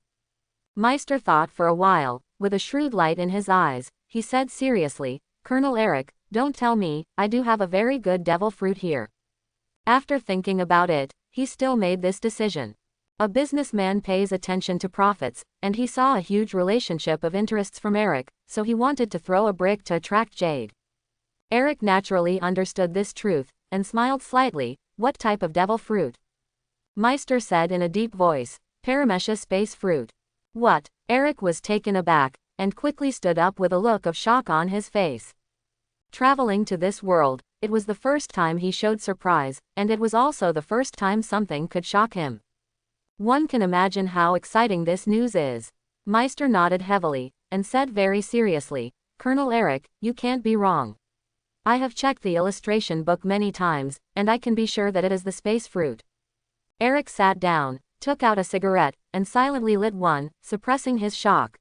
Meister thought for a while, with a shrewd light in his eyes, he said seriously, Colonel Eric, don't tell me, I do have a very good devil fruit here. After thinking about it, he still made this decision. A businessman pays attention to profits, and he saw a huge relationship of interests from Eric, so he wanted to throw a brick to attract Jade. Eric naturally understood this truth, and smiled slightly, what type of devil fruit? Meister said in a deep voice, Paramesha space fruit. What? Eric was taken aback, and quickly stood up with a look of shock on his face. Traveling to this world, it was the first time he showed surprise, and it was also the first time something could shock him. One can imagine how exciting this news is. Meister nodded heavily, and said very seriously, Colonel Eric, you can't be wrong. I have checked the illustration book many times, and I can be sure that it is the space fruit. Eric sat down, took out a cigarette, and silently lit one, suppressing his shock.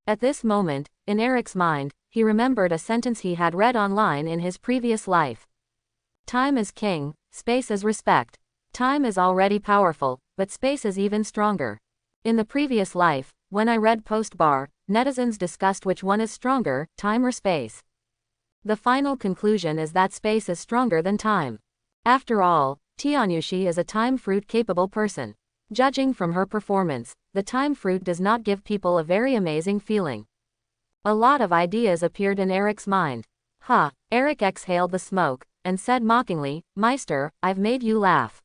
At this moment, in Eric's mind, he remembered a sentence he had read online in his previous life. Time is king, space is respect. Time is already powerful, but space is even stronger. In the previous life, when I read Postbar, netizens discussed which one is stronger, time or space. The final conclusion is that space is stronger than time. After all, Tianyushi is a time fruit capable person. Judging from her performance, the time fruit does not give people a very amazing feeling. A lot of ideas appeared in Eric's mind. Eric exhaled the smoke, and said mockingly, Meister, I've made you laugh.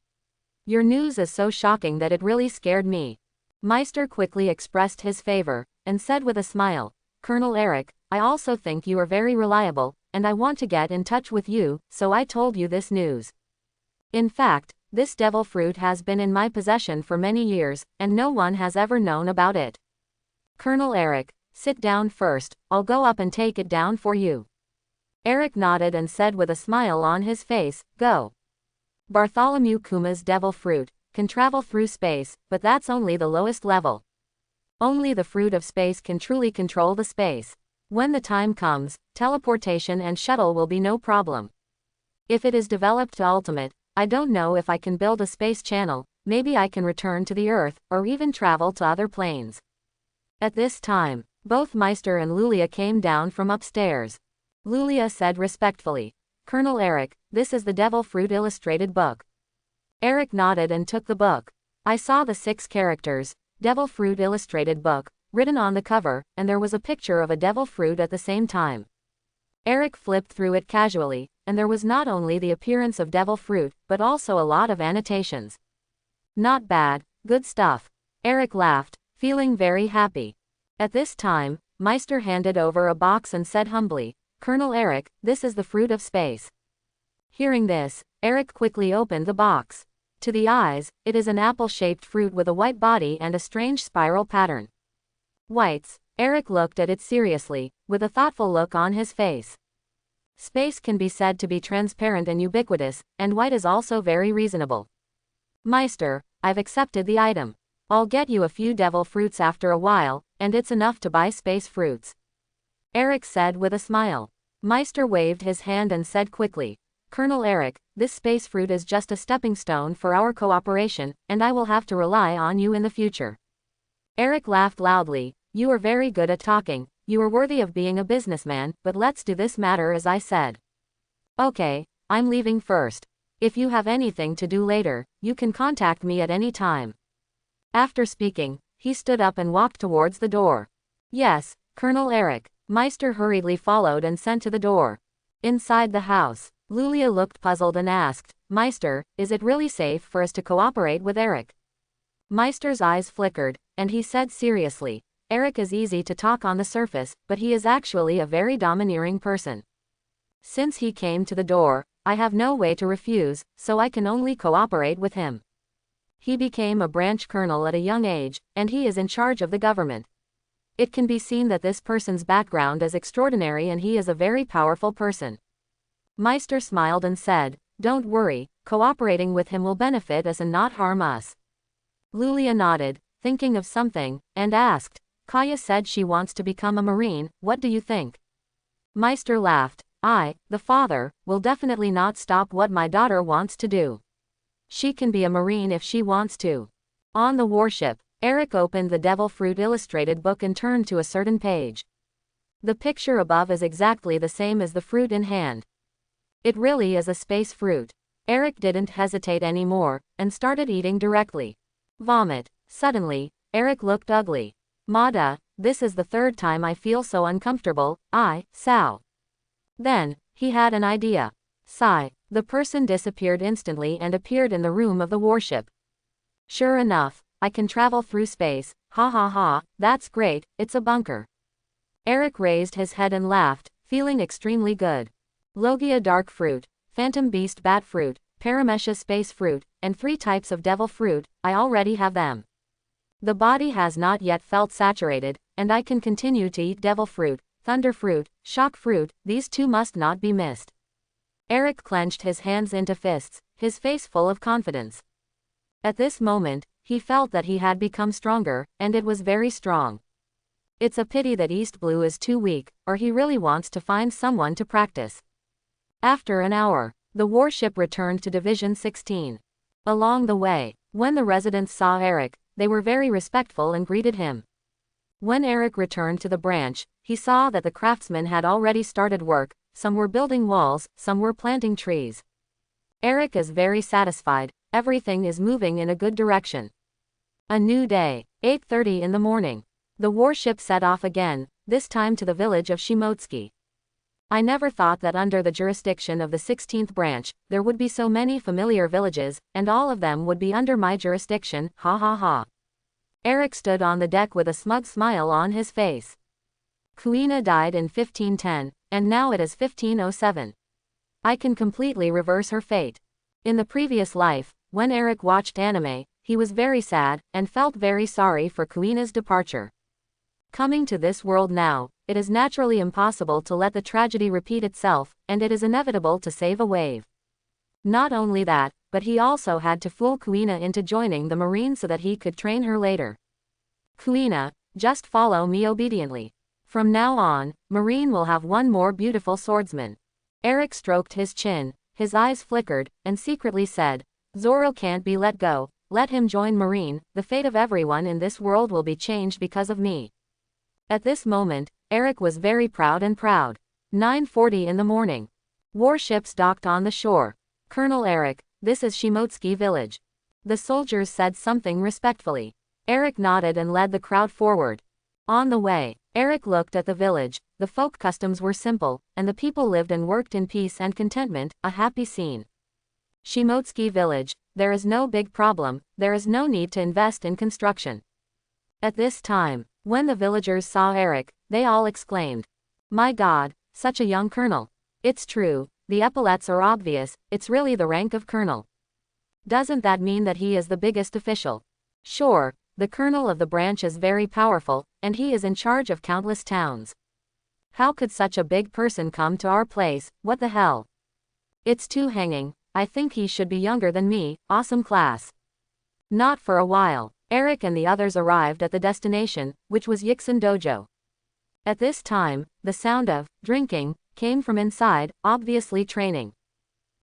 Your news is so shocking that it really scared me. Meister quickly expressed his favor, and said with a smile, Colonel Eric, I also think you are very reliable, and I want to get in touch with you, so I told you this news. In fact, this devil fruit has been in my possession for many years, and no one has ever known about it. Colonel Eric, sit down first, I'll go up and take it down for you. Eric nodded and said with a smile on his face, go. Bartholomew Kuma's devil fruit can travel through space, but that's only the lowest level. Only the fruit of space can truly control the space. When the time comes, teleportation and shuttle will be no problem. If it is developed to ultimate, I don't know if I can build a space channel, maybe I can return to the Earth, or even travel to other planes. At this time, both Meister and Lulia came down from upstairs. Lulia said respectfully, Colonel Eric, this is the devil fruit illustrated book. Eric nodded and took the book. I saw the 6 characters, Devil Fruit illustrated book, written on the cover, and there was a picture of a devil fruit at the same time. Eric flipped through it casually, and there was not only the appearance of devil fruit, but also a lot of annotations. Not bad, good stuff. Eric laughed, feeling very happy. At this time, Meister handed over a box and said humbly, "Colonel Eric, this is the fruit of space." Hearing this, Eric quickly opened the box. To the eyes, it is an apple-shaped fruit with a white body and a strange spiral pattern. Whites. Eric looked at it seriously, with a thoughtful look on his face. Space can be said to be transparent and ubiquitous, and white is also very reasonable. Meister, I've accepted the item. I'll get you a few devil fruits after a while, and it's enough to buy space fruits. Eric said with a smile. Meister waved his hand and said quickly, "Colonel Eric, this space fruit is just a stepping stone for our cooperation, and I will have to rely on you in the future." Eric laughed loudly. "You are very good at talking, you are worthy of being a businessman, but let's do this matter as I said." "Okay, I'm leaving first. If you have anything to do later, you can contact me at any time." After speaking, he stood up and walked towards the door. "Yes, Colonel Eric." Meister hurriedly followed and sent to the door. Inside the house, Lulia looked puzzled and asked, "Meister, is it really safe for us to cooperate with Eric?" Meister's eyes flickered, and he said seriously, "Eric is easy to talk on the surface, but he is actually a very domineering person. Since he came to the door, I have no way to refuse, so I can only cooperate with him. He became a branch colonel at a young age, and he is in charge of the government. It can be seen that this person's background is extraordinary and he is a very powerful person." Meister smiled and said, "Don't worry, cooperating with him will benefit us and not harm us." Lulia nodded, thinking of something, and asked, "Kaya said she wants to become a marine, what do you think?" Meister laughed. "I, the father, will definitely not stop what my daughter wants to do. She can be a marine if she wants to." On the warship, Eric opened the Devil Fruit illustrated book and turned to a certain page. The picture above is exactly the same as the fruit in hand. It really is a space fruit. Eric didn't hesitate anymore, and started eating directly. Vomit. Suddenly, Eric looked ugly. "Mada, this is the 3rd time I feel so uncomfortable, Sao." Then, he had an idea. Sigh. The person disappeared instantly and appeared in the room of the warship. "Sure enough, I can travel through space, ha ha ha, that's great, it's a bunker." Eric raised his head and laughed, feeling extremely good. Logia dark fruit, phantom beast bat fruit, paramesha space fruit, and 3 types of devil fruit, I already have them. The body has not yet felt saturated, and I can continue to eat devil fruit, thunder fruit, shock fruit, these 2 must not be missed. Eric clenched his hands into fists, his face full of confidence. At this moment, he felt that he had become stronger, and it was very strong. It's a pity that East Blue is too weak, or he really wants to find someone to practice. After an hour, the warship returned to Division 16. Along the way, when the residents saw Eric, they were very respectful and greeted him. When Eric returned to the branch, he saw that the craftsmen had already started work, some were building walls, some were planting trees. Eric is very satisfied, everything is moving in a good direction. A new day, 8:30 in the morning. The warship set off again, this time to the village of Shimotsuki. I never thought that under the jurisdiction of the 16th branch, there would be so many familiar villages, and all of them would be under my jurisdiction, ha ha ha. Eric stood on the deck with a smug smile on his face. Kuina died in 1510, and now it is 1507. I can completely reverse her fate. In the previous life, when Eric watched anime, he was very sad, and felt very sorry for Kuina's departure. Coming to this world now, it is naturally impossible to let the tragedy repeat itself, and it is inevitable to save a wave. Not only that, but he also had to fool Kuina into joining the Marines so that he could train her later. Kuina, just follow me obediently. From now on, Marine will have one more beautiful swordsman. Eric stroked his chin, his eyes flickered, and secretly said, Zoro can't be let go, let him join Marine, the fate of everyone in this world will be changed because of me. At this moment, Eric was very proud and proud. 9:40 in the morning. Warships docked on the shore. Colonel Eric, this is Shimotsuki village. The soldiers said something respectfully. Eric nodded and led the crowd forward. On the way, Eric looked at the village. The folk customs were simple, and the people lived and worked in peace and contentment, a happy scene. Shimotsuki village, there is no big problem, there is no need to invest in construction. At this time, when the villagers saw Eric, they all exclaimed, "My God, such a young colonel. It's true, the epaulets are obvious, it's really the rank of colonel. Doesn't that mean that he is the biggest official? Sure, the colonel of the branch is very powerful, and he is in charge of countless towns. How could such a big person come to our place, what the hell? It's too hanging, I think he should be younger than me, awesome class." Not for a while, Eric and the others arrived at the destination, which was Yixin Dojo. At this time, the sound of drinking came from inside, obviously training.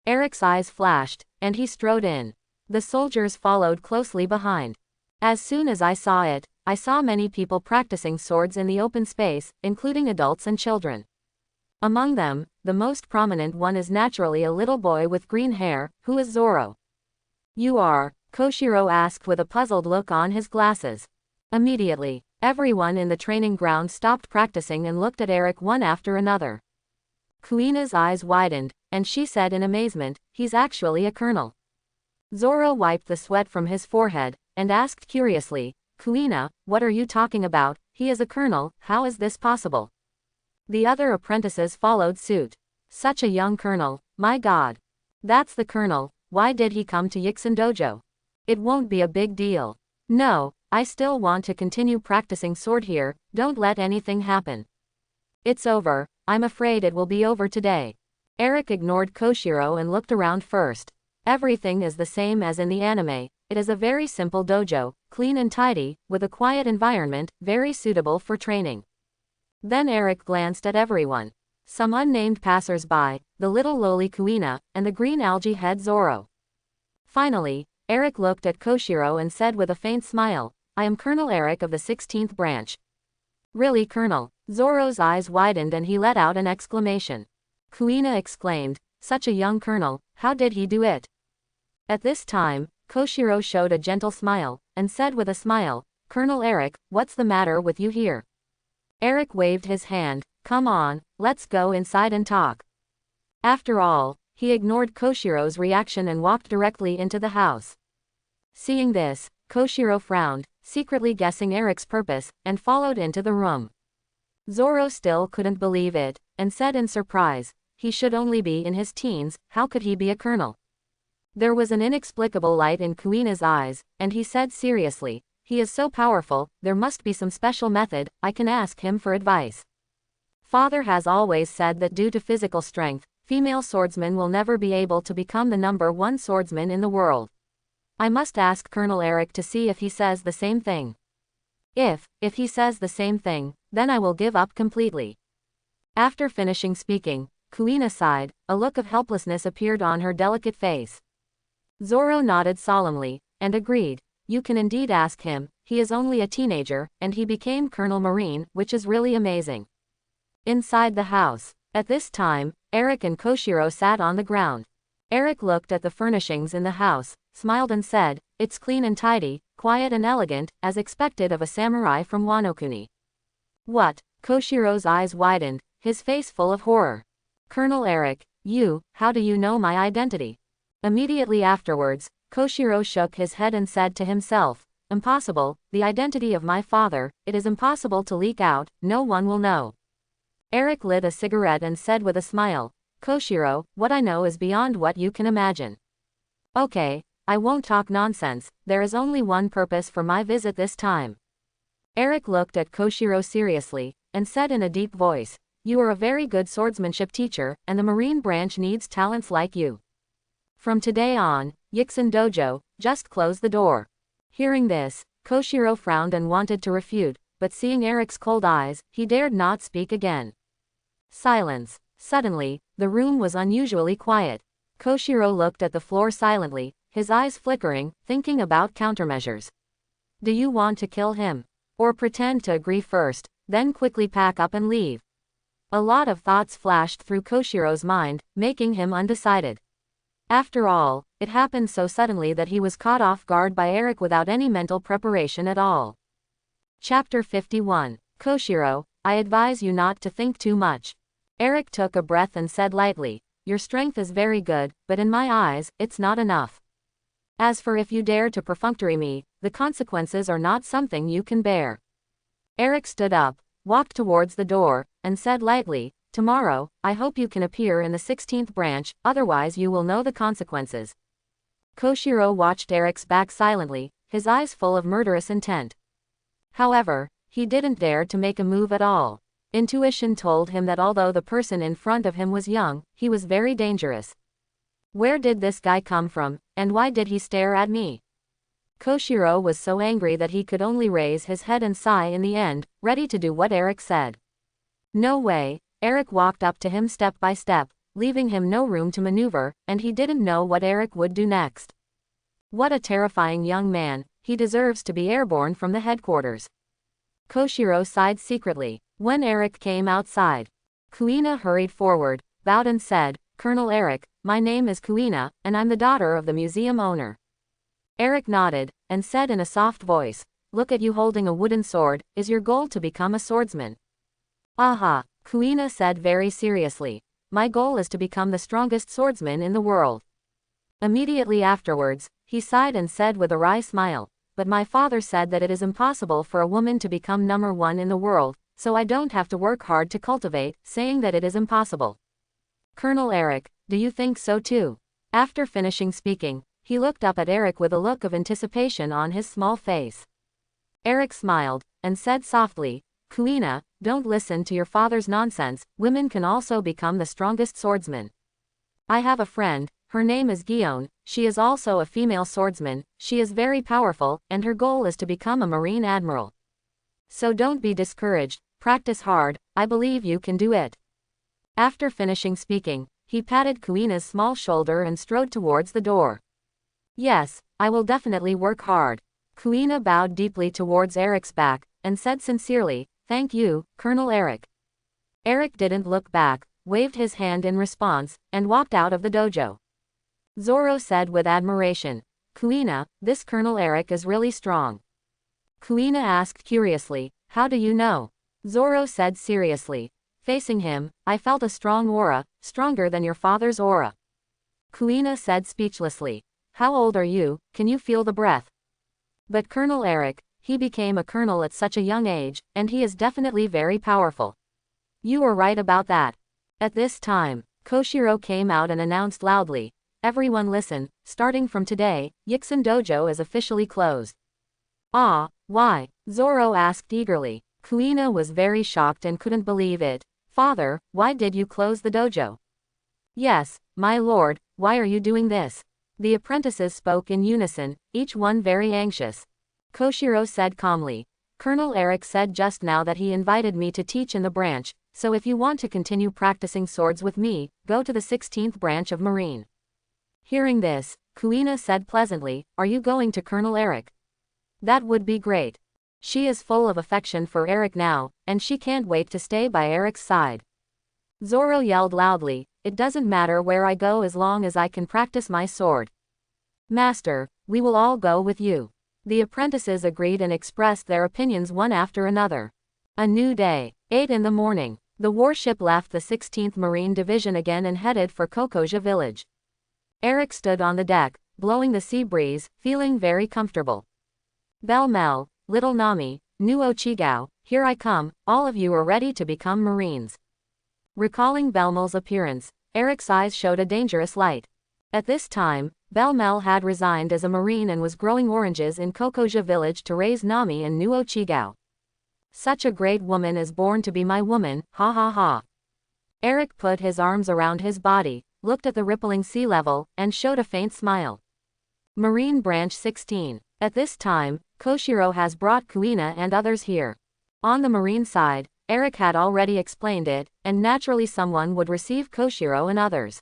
Eric's eyes flashed, and he strode in. The soldiers followed closely behind. As soon as I saw it, I saw many people practicing swords in the open space, including adults and children. Among them, the most prominent one is naturally a little boy with green hair, who is Zoro. "You are?" Koshiro asked with a puzzled look on his glasses. Immediately, everyone in the training ground stopped practicing and looked at Eric one after another. Kuina's eyes widened, and she said in amazement, "He's actually a colonel." Zoro wiped the sweat from his forehead, and asked curiously, "Kuina, what are you talking about? He is a colonel, how is this possible?" The other apprentices followed suit. "Such a young colonel, my God. That's the colonel, why did he come to Yixin Dojo? It won't be a big deal. No, I still want to continue practicing sword here, don't let anything happen. It's over, I'm afraid it will be over today." Eric ignored Koshiro and looked around first. Everything is the same as in the anime. It is a very simple dojo, clean and tidy, with a quiet environment, very suitable for training. Then Eric glanced at everyone. Some unnamed passers-by, the little lowly Kuina, and the green algae head Zoro. Finally, Eric looked at Koshiro and said with a faint smile, "I am Colonel Eric of the 16th branch." "Really, Colonel?" Zoro's eyes widened and he let out an exclamation. Kuina exclaimed, "Such a young colonel, how did he do it?" At this time, Koshiro showed a gentle smile, and said with a smile, "Colonel Eric, what's the matter with you here?" Eric waved his hand, "Come on, let's go inside and talk." After all, he ignored Koshiro's reaction and walked directly into the house. Seeing this, Koshiro frowned, secretly guessing Eric's purpose, and followed into the room. Zoro still couldn't believe it, and said in surprise, "He should only be in his teens, how could he be a colonel?" There was an inexplicable light in Kuina's eyes, and he said seriously, "He is so powerful, there must be some special method, I can ask him for advice. Father has always said that due to physical strength, female swordsmen will never be able to become the #1 swordsman in the world. I must ask Colonel Eric to see if he says the same thing. If he says the same thing, then I will give up completely." After finishing speaking, Kuina sighed, a look of helplessness appeared on her delicate face. Zoro nodded solemnly, and agreed, "You can indeed ask him, he is only a teenager, and he became Colonel Marine, which is really amazing." Inside the house. At this time, Eric and Koshiro sat on the ground. Eric looked at the furnishings in the house, smiled and said, "It's clean and tidy, quiet and elegant, as expected of a samurai from Wano-kuni." "What?" Koshiro's eyes widened, his face full of horror. "Colonel Eric, how do you know my identity?" Immediately afterwards, Koshiro shook his head and said to himself, "Impossible, the identity of my father, it is impossible to leak out, no one will know." Eric lit a cigarette and said with a smile, "Koshiro, what I know is beyond what you can imagine. Okay, I won't talk nonsense, there is only one purpose for my visit this time." Eric looked at Koshiro seriously, and said in a deep voice, "You are a very good swordsmanship teacher, and the Marine branch needs talents like you. From today on, Yixin Dojo, just close the door." Hearing this, Koshiro frowned and wanted to refute, but seeing Eric's cold eyes, he dared not speak again. Silence. Suddenly, the room was unusually quiet. Koshiro looked at the floor silently, his eyes flickering, thinking about countermeasures. Do you want to kill him? Or pretend to agree first, then quickly pack up and leave? A lot of thoughts flashed through Koshiro's mind, making him undecided. After all, it happened so suddenly that he was caught off guard by Eric without any mental preparation at all. Chapter 51. Koshiro, I advise you not to think too much. Eric took a breath and said lightly, your strength is very good, but in my eyes, it's not enough. As for if you dare to perfunctory me, the consequences are not something you can bear. Eric stood up, walked towards the door, and said lightly, tomorrow, I hope you can appear in the 16th branch, otherwise you will know the consequences. Koshiro watched Eric's back silently, his eyes full of murderous intent. However, he didn't dare to make a move at all. Intuition told him that although the person in front of him was young, he was very dangerous. Where did this guy come from, and why did he stare at me? Koshiro was so angry that he could only raise his head and sigh in the end, ready to do what Eric said. No way. Eric walked up to him step by step, leaving him no room to maneuver, and he didn't know what Eric would do next. What a terrifying young man, he deserves to be airborne from the headquarters. Koshiro sighed secretly. When Eric came outside, Kuina hurried forward, bowed and said, Colonel Eric, my name is Kuina, and I'm the daughter of the museum owner. Eric nodded, and said in a soft voice, look at you holding a wooden sword, is your goal to become a swordsman? Aha, Kuina said very seriously, my goal is to become the strongest swordsman in the world. Immediately afterwards, he sighed and said with a wry smile, but my father said that it is impossible for a woman to become number one in the world, so I don't have to work hard to cultivate, saying that it is impossible. Colonel Eric, do you think so too? After finishing speaking, he looked up at Eric with a look of anticipation on his small face. Eric smiled, and said softly, Kuina, don't listen to your father's nonsense, women can also become the strongest swordsman. I have a friend, her name is Gion, she is also a female swordsman, she is very powerful, and her goal is to become a Marine Admiral. So don't be discouraged, practice hard, I believe you can do it. After finishing speaking, he patted Kuina's small shoulder and strode towards the door. Yes, I will definitely work hard. Kuina bowed deeply towards Eric's back, and said sincerely, thank you, Colonel Eric. Eric didn't look back, waved his hand in response, and walked out of the dojo. Zoro said with admiration, Kuina, this Colonel Eric is really strong. Kuina asked curiously, how do you know? Zoro said seriously. Facing him, I felt a strong aura, stronger than your father's aura. Kuina said speechlessly. How old are you, can you feel the breath? But Colonel Eric, he became a colonel at such a young age, and he is definitely very powerful. You were right about that. At this time, Koshiro came out and announced loudly, everyone listen, starting from today, Yixin Dojo is officially closed. Ah, why? Zoro asked eagerly. Kuina was very shocked and couldn't believe it. Father, why did you close the dojo? Yes, my lord, why are you doing this? The apprentices spoke in unison, each one very anxious. Koshiro said calmly, Colonel Eric said just now that he invited me to teach in the branch, so if you want to continue practicing swords with me, go to the 16th branch of Marine. Hearing this, Kuina said pleasantly, are you going to Colonel Eric? That would be great. She is full of affection for Eric now, and she can't wait to stay by Eric's side. Zoro yelled loudly, it doesn't matter where I go as long as I can practice my sword. Master, we will all go with you. The apprentices agreed and expressed their opinions one after another. A new day. 8 in the morning. The warship left the 16th Marine Division again and headed for Kokoa village. Eric stood on the deck, blowing the sea breeze, feeling very comfortable. Bell-Mel, Little Nami, Nuo Chigao, here I come, all of you are ready to become Marines. Recalling Bell-Mel's appearance, Eric's eyes showed a dangerous light. At this time, Bell-Mel had resigned as a Marine and was growing oranges in Kokoa village to raise Nami and Nuo Chigao. Such a great woman is born to be my woman, ha ha ha. Eric put his arms around his body, looked at the rippling sea level, and showed a faint smile. Marine Branch 16. At this time, Koshiro has brought Kuina and others here. On the Marine side, Eric had already explained it, and naturally someone would receive Koshiro and others.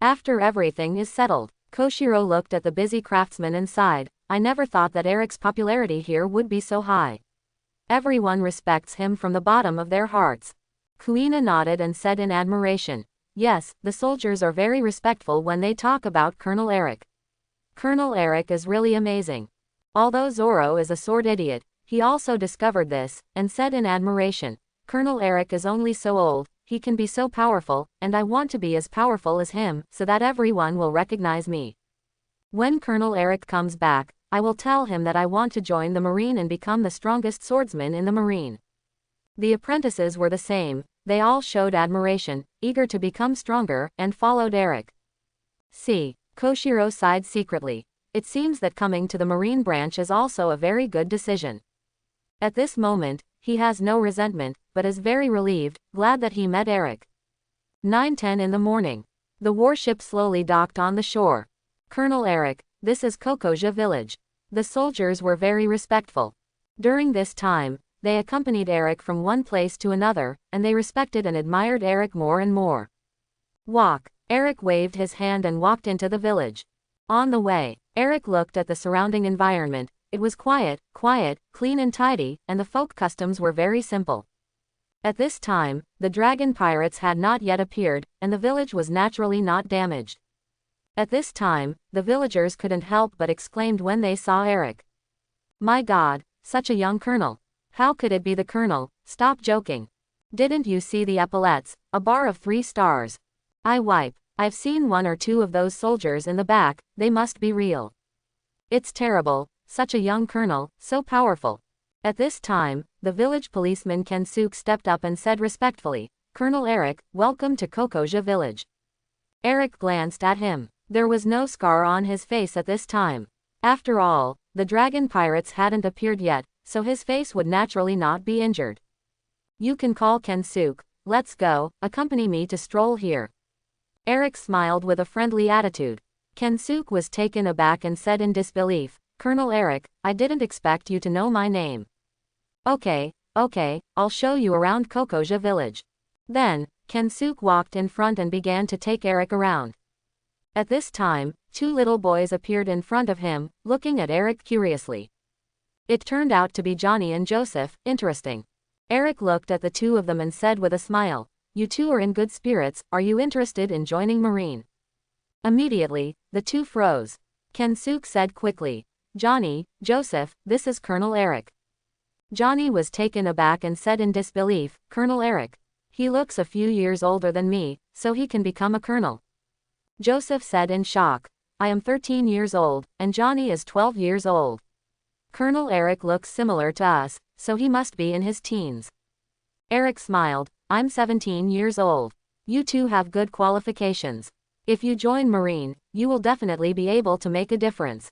After everything is settled, Koshiro looked at the busy craftsmen and sighed, I never thought that Eric's popularity here would be so high. Everyone respects him from the bottom of their hearts. Kuina nodded and said in admiration, Yes, the soldiers are very respectful when they talk about Colonel Eric. Colonel Eric is really amazing. Although Zoro is a sword idiot, he also discovered this, and said in admiration, Colonel Eric is only so old, he can be so powerful, and I want to be as powerful as him, so that everyone will recognize me. When Colonel Eric comes back, I will tell him that I want to join the Marine and become the strongest swordsman in the Marine. The apprentices were the same, they all showed admiration, eager to become stronger, and followed Eric. See, Koshiro sighed secretly. It seems that coming to the Marine branch is also a very good decision. At this moment, he has no resentment, but is very relieved, glad that he met Eric. 9:10 in the morning. The warship slowly docked on the shore. Colonel Eric, this is Kokoa village. The soldiers were very respectful. During this time, they accompanied Eric from one place to another, and they respected and admired Eric more and more. Walk. Eric waved his hand and walked into the village. On the way, Eric looked at the surrounding environment. It was quiet, clean and tidy, and the folk customs were very simple. At this time, the dragon pirates had not yet appeared, and the village was naturally not damaged. At this time, the villagers couldn't help but exclaimed when they saw Eric. My God, such a young colonel. How could it be the colonel? Stop joking. Didn't you see the epaulets, a bar of 3 stars? I've seen 1 or 2 of those soldiers in the back, they must be real. It's terrible, such a young colonel, so powerful. At this time, the village policeman Kensuke stepped up and said respectfully, Colonel Eric, welcome to Kokoa village. Eric glanced at him. There was no scar on his face at this time. After all, the dragon pirates hadn't appeared yet, so his face would naturally not be injured. You can call Kensuke, let's go, accompany me to stroll here. Eric smiled with a friendly attitude. Kensuke was taken aback and said in disbelief, Colonel Eric, I didn't expect you to know my name. Okay, I'll show you around Kokoa village. Then, Kensuke walked in front and began to take Eric around. At this time, 2 little boys appeared in front of him, looking at Eric curiously. It turned out to be Johnny and Joseph. Interesting. Eric looked at the 2 of them and said with a smile, You 2 are in good spirits, are you interested in joining Marine? Immediately, the 2 froze. Kensuke said quickly, Johnny, Joseph, this is Colonel Eric. Johnny was taken aback and said in disbelief, Colonel Eric. He looks a few years older than me, so he can become a colonel. Joseph said in shock, I am 13 years old, and Johnny is 12 years old. Colonel Eric looks similar to us, so he must be in his teens. Eric smiled, I'm 17 years old. You 2 have good qualifications. If you join Marine, you will definitely be able to make a difference.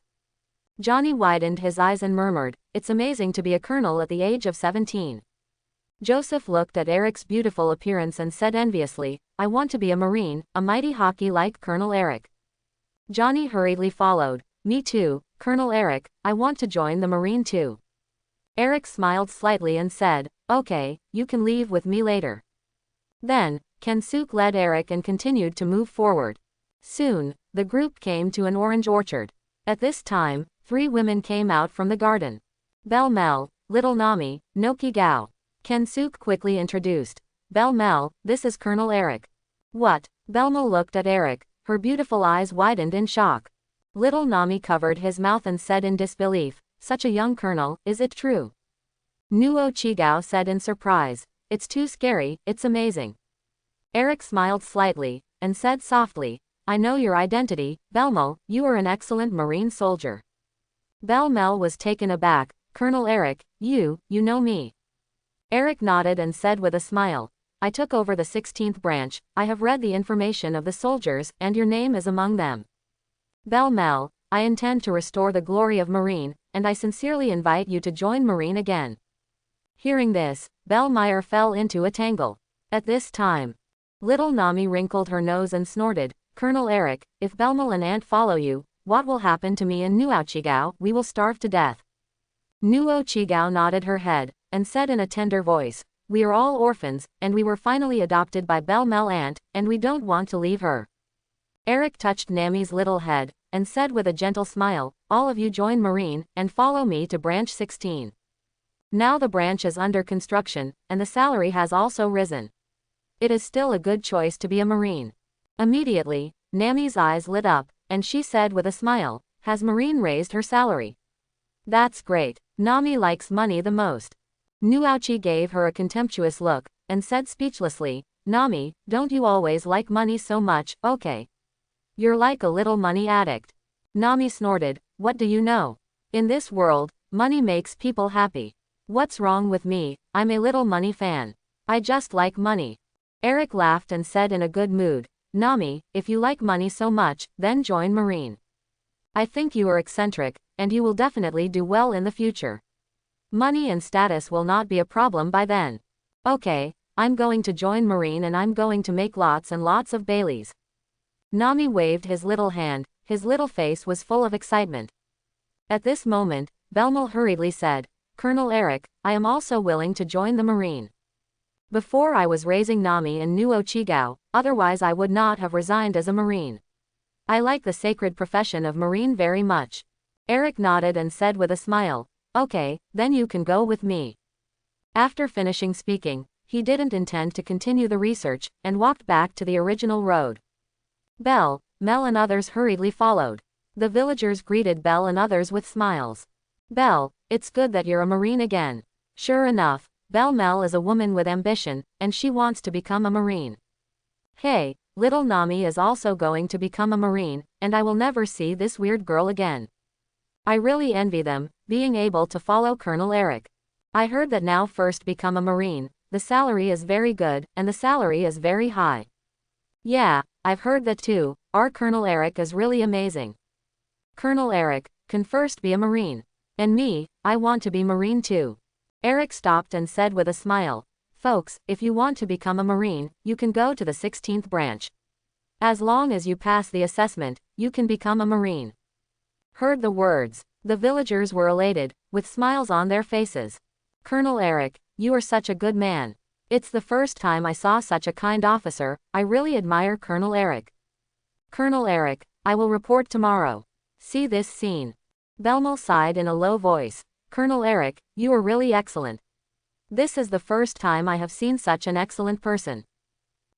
Johnny widened his eyes and murmured, It's amazing to be a colonel at the age of 17. Joseph looked at Eric's beautiful appearance and said enviously, I want to be a Marine, a mighty hockey like Colonel Eric. Johnny hurriedly followed, Me too, Colonel Eric, I want to join the Marine too. Eric smiled slightly and said, Okay, you can leave with me later. Then, Kensuke led Eric and continued to move forward. Soon, the group came to an orange orchard. At this time, 3 women came out from the garden. Belle-Mel, Little Nami, Noki Gao. Kensuke quickly introduced. Belle-Mel, this is Colonel Eric. What? Belle-Mel looked at Eric, her beautiful eyes widened in shock. Little Nami covered his mouth and said in disbelief, Such a young colonel, is it true? Nuo Chigao said in surprise, It's too scary, it's amazing. Eric smiled slightly, and said softly, I know your identity, Belle-Mel, you are an excellent Marine soldier. Belle-Mel was taken aback, Colonel Eric, you know me. Eric nodded and said with a smile, I took over the 16th branch, I have read the information of the soldiers, and your name is among them. Belle-Mel, I intend to restore the glory of Marine, and I sincerely invite you to join Marine again. Hearing this, Belle-Mel fell into a tangle. At this time, Little Nami wrinkled her nose and snorted, Colonel Eric, if Belle-Mel and Aunt follow you, what will happen to me and Nuo Chigao? We will starve to death. Nuo Chigao nodded her head, and said in a tender voice, We are all orphans, and we were finally adopted by Belle-Mel Aunt, and we don't want to leave her. Eric touched Nami's little head, and said with a gentle smile, All of you join Marine, and follow me to branch 16. Now the branch is under construction, and the salary has also risen. It is still a good choice to be a Marine. Immediately, Nami's eyes lit up, and she said with a smile, has Marine raised her salary? That's great. Nami likes money the most. Nuochi gave her a contemptuous look, and said speechlessly, Nami, don't you always like money so much, okay? You're like a little money addict. Nami snorted, what do you know? In this world, money makes people happy. What's wrong with me? I'm a little money fan. I just like money. Eric laughed and said in a good mood, Nami, if you like money so much, then join Marine. I think you are eccentric, and you will definitely do well in the future. Money and status will not be a problem by then. Okay, I'm going to join Marine and I'm going to make lots and lots of Baileys. Nami waved his little hand, his little face was full of excitement. At this moment, Belmel hurriedly said, Colonel Eric, I am also willing to join the Marine. Before I was raising Nami and Nuo Chigao, otherwise I would not have resigned as a Marine. I like the sacred profession of Marine very much. Eric nodded and said with a smile, okay, then you can go with me. After finishing speaking, he didn't intend to continue the research, and walked back to the original road. Belle, Mel and others hurriedly followed. The villagers greeted Belle and others with smiles. Belle, it's good that you're a Marine again. Sure enough, Belle Mel is a woman with ambition, and she wants to become a Marine. Hey, little Nami is also going to become a Marine, and I will never see this weird girl again. I really envy them, being able to follow Colonel Eric. I heard that now first become a Marine, the salary is very good, and the salary is very high. Yeah, I've heard that too, our Colonel Eric is really amazing. Colonel Eric can first be a Marine. And me, I want to be Marine too. Eric stopped and said with a smile, folks, if you want to become a Marine, you can go to the 16th branch. As long as you pass the assessment, you can become a Marine. Heard the words. The villagers were elated, with smiles on their faces. Colonel Eric, you are such a good man. It's the first time I saw such a kind officer, I really admire Colonel Eric. Colonel Eric, I will report tomorrow. See this scene. Belmel sighed in a low voice. Colonel Eric, you are really excellent. This is the first time I have seen such an excellent person.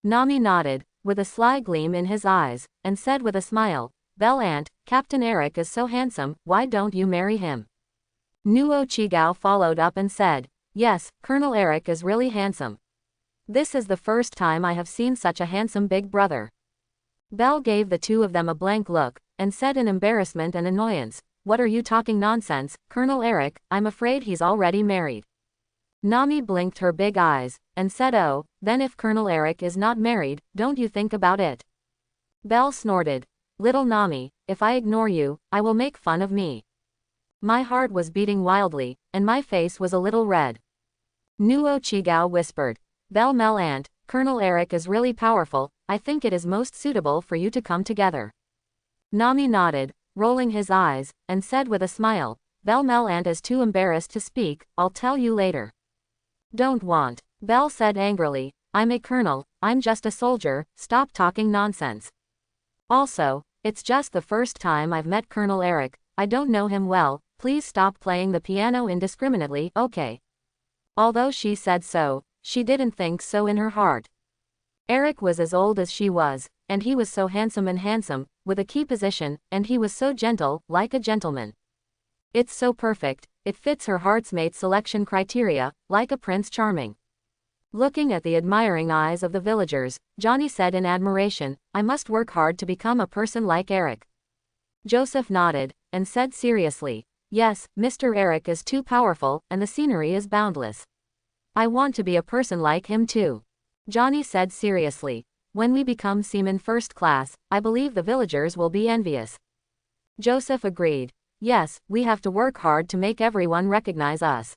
Nami nodded, with a sly gleam in his eyes, and said with a smile, Belle Aunt, Captain Eric is so handsome, why don't you marry him? Nuo Chigao followed up and said, yes, Colonel Eric is really handsome. This is the first time I have seen such a handsome big brother. Belle gave the two of them a blank look, and said in embarrassment and annoyance, what are you talking nonsense, Colonel Eric, I'm afraid he's already married. Nami blinked her big eyes, and said oh, then if Colonel Eric is not married, don't you think about it. Belle snorted. Little Nami, if I ignore you, I will make fun of me. My heart was beating wildly, and my face was a little red. Nuo Chigao whispered. Belle Mel Aunt, Colonel Eric is really powerful, I think it is most suitable for you to come together. Nami nodded, rolling his eyes, and said with a smile, Belle Mel Aunt is too embarrassed to speak, I'll tell you later. Don't want. Belle said angrily, I'm a colonel, I'm just a soldier, stop talking nonsense. Also, it's just the first time I've met Colonel Eric, I don't know him well, please stop playing the piano indiscriminately, okay? Although she said so, she didn't think so in her heart. Eric was as old as she was, and he was so handsome, with a key position, and he was so gentle, like a gentleman. It's so perfect, it fits her heart's mate selection criteria, like a Prince Charming. Looking at the admiring eyes of the villagers, Johnny said in admiration, I must work hard to become a person like Eric. Joseph nodded, and said seriously, yes, Mr. Eric is too powerful, and the scenery is boundless. I want to be a person like him too. Johnny said seriously, when we become seamen first class, I believe the villagers will be envious. Joseph agreed, yes, we have to work hard to make everyone recognize us.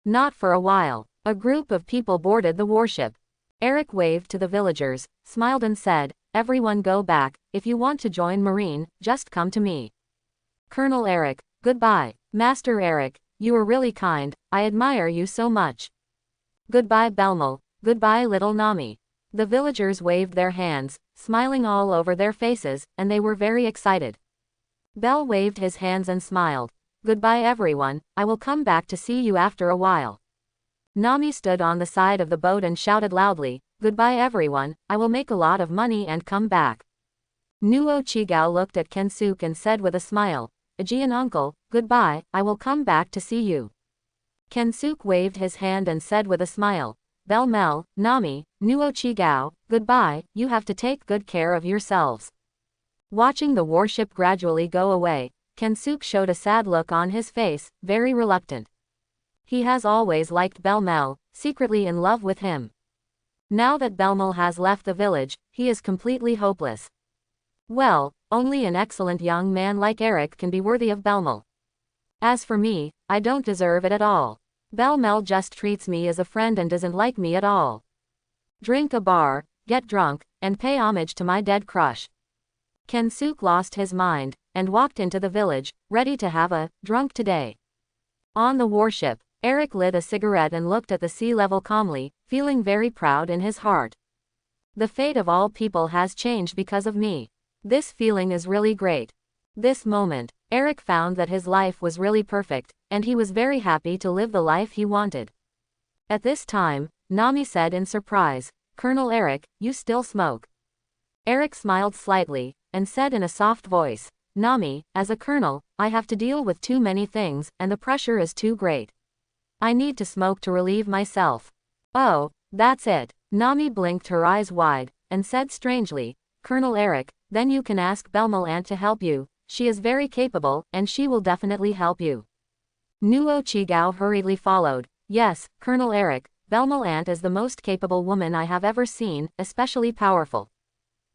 Not for a while. A group of people boarded the warship. Eric waved to the villagers, smiled and said, everyone go back, if you want to join Marine, just come to me. Colonel Eric, goodbye. Master Eric, you are really kind, I admire you so much. Goodbye Belmel, goodbye little Nami. The villagers waved their hands, smiling all over their faces, and they were very excited. Belle waved his hands and smiled. Goodbye everyone, I will come back to see you after a while. Nami stood on the side of the boat and shouted loudly, goodbye everyone, I will make a lot of money and come back. Nuo Chigao looked at Kensuke and said with a smile, Aegean uncle, goodbye, I will come back to see you. Kensuke waved his hand and said with a smile, Bell Mel, Nami, Nuo Chigao, goodbye, you have to take good care of yourselves. Watching the warship gradually go away, Kensuke showed a sad look on his face, very reluctant. He has always liked Bell Mel, secretly in love with him. Now that Belmel has left the village, he is completely hopeless. Well, only an excellent young man like Eric can be worthy of Belmel. As for me, I don't deserve it at all. Belmel just treats me as a friend and doesn't like me at all. Drink a bar, get drunk, and pay homage to my dead crush. Kensuke lost his mind, and walked into the village, ready to have a drunk today. On the warship, Eric lit a cigarette and looked at the sea level calmly, feeling very proud in his heart. The fate of all people has changed because of me. This feeling is really great. This moment, Eric found that his life was really perfect, and he was very happy to live the life he wanted. At this time, Nami said in surprise, Colonel Eric, you still smoke. Eric smiled slightly, and said in a soft voice, Nami, as a colonel, I have to deal with too many things, and the pressure is too great. I need to smoke to relieve myself. Oh, that's it. Nami blinked her eyes wide, and said strangely, Colonel Eric, then you can ask Belmel Aunt to help you, she is very capable, and she will definitely help you. Nuo Chigao hurriedly followed, yes, Colonel Eric, Belmel Aunt is the most capable woman I have ever seen, especially powerful.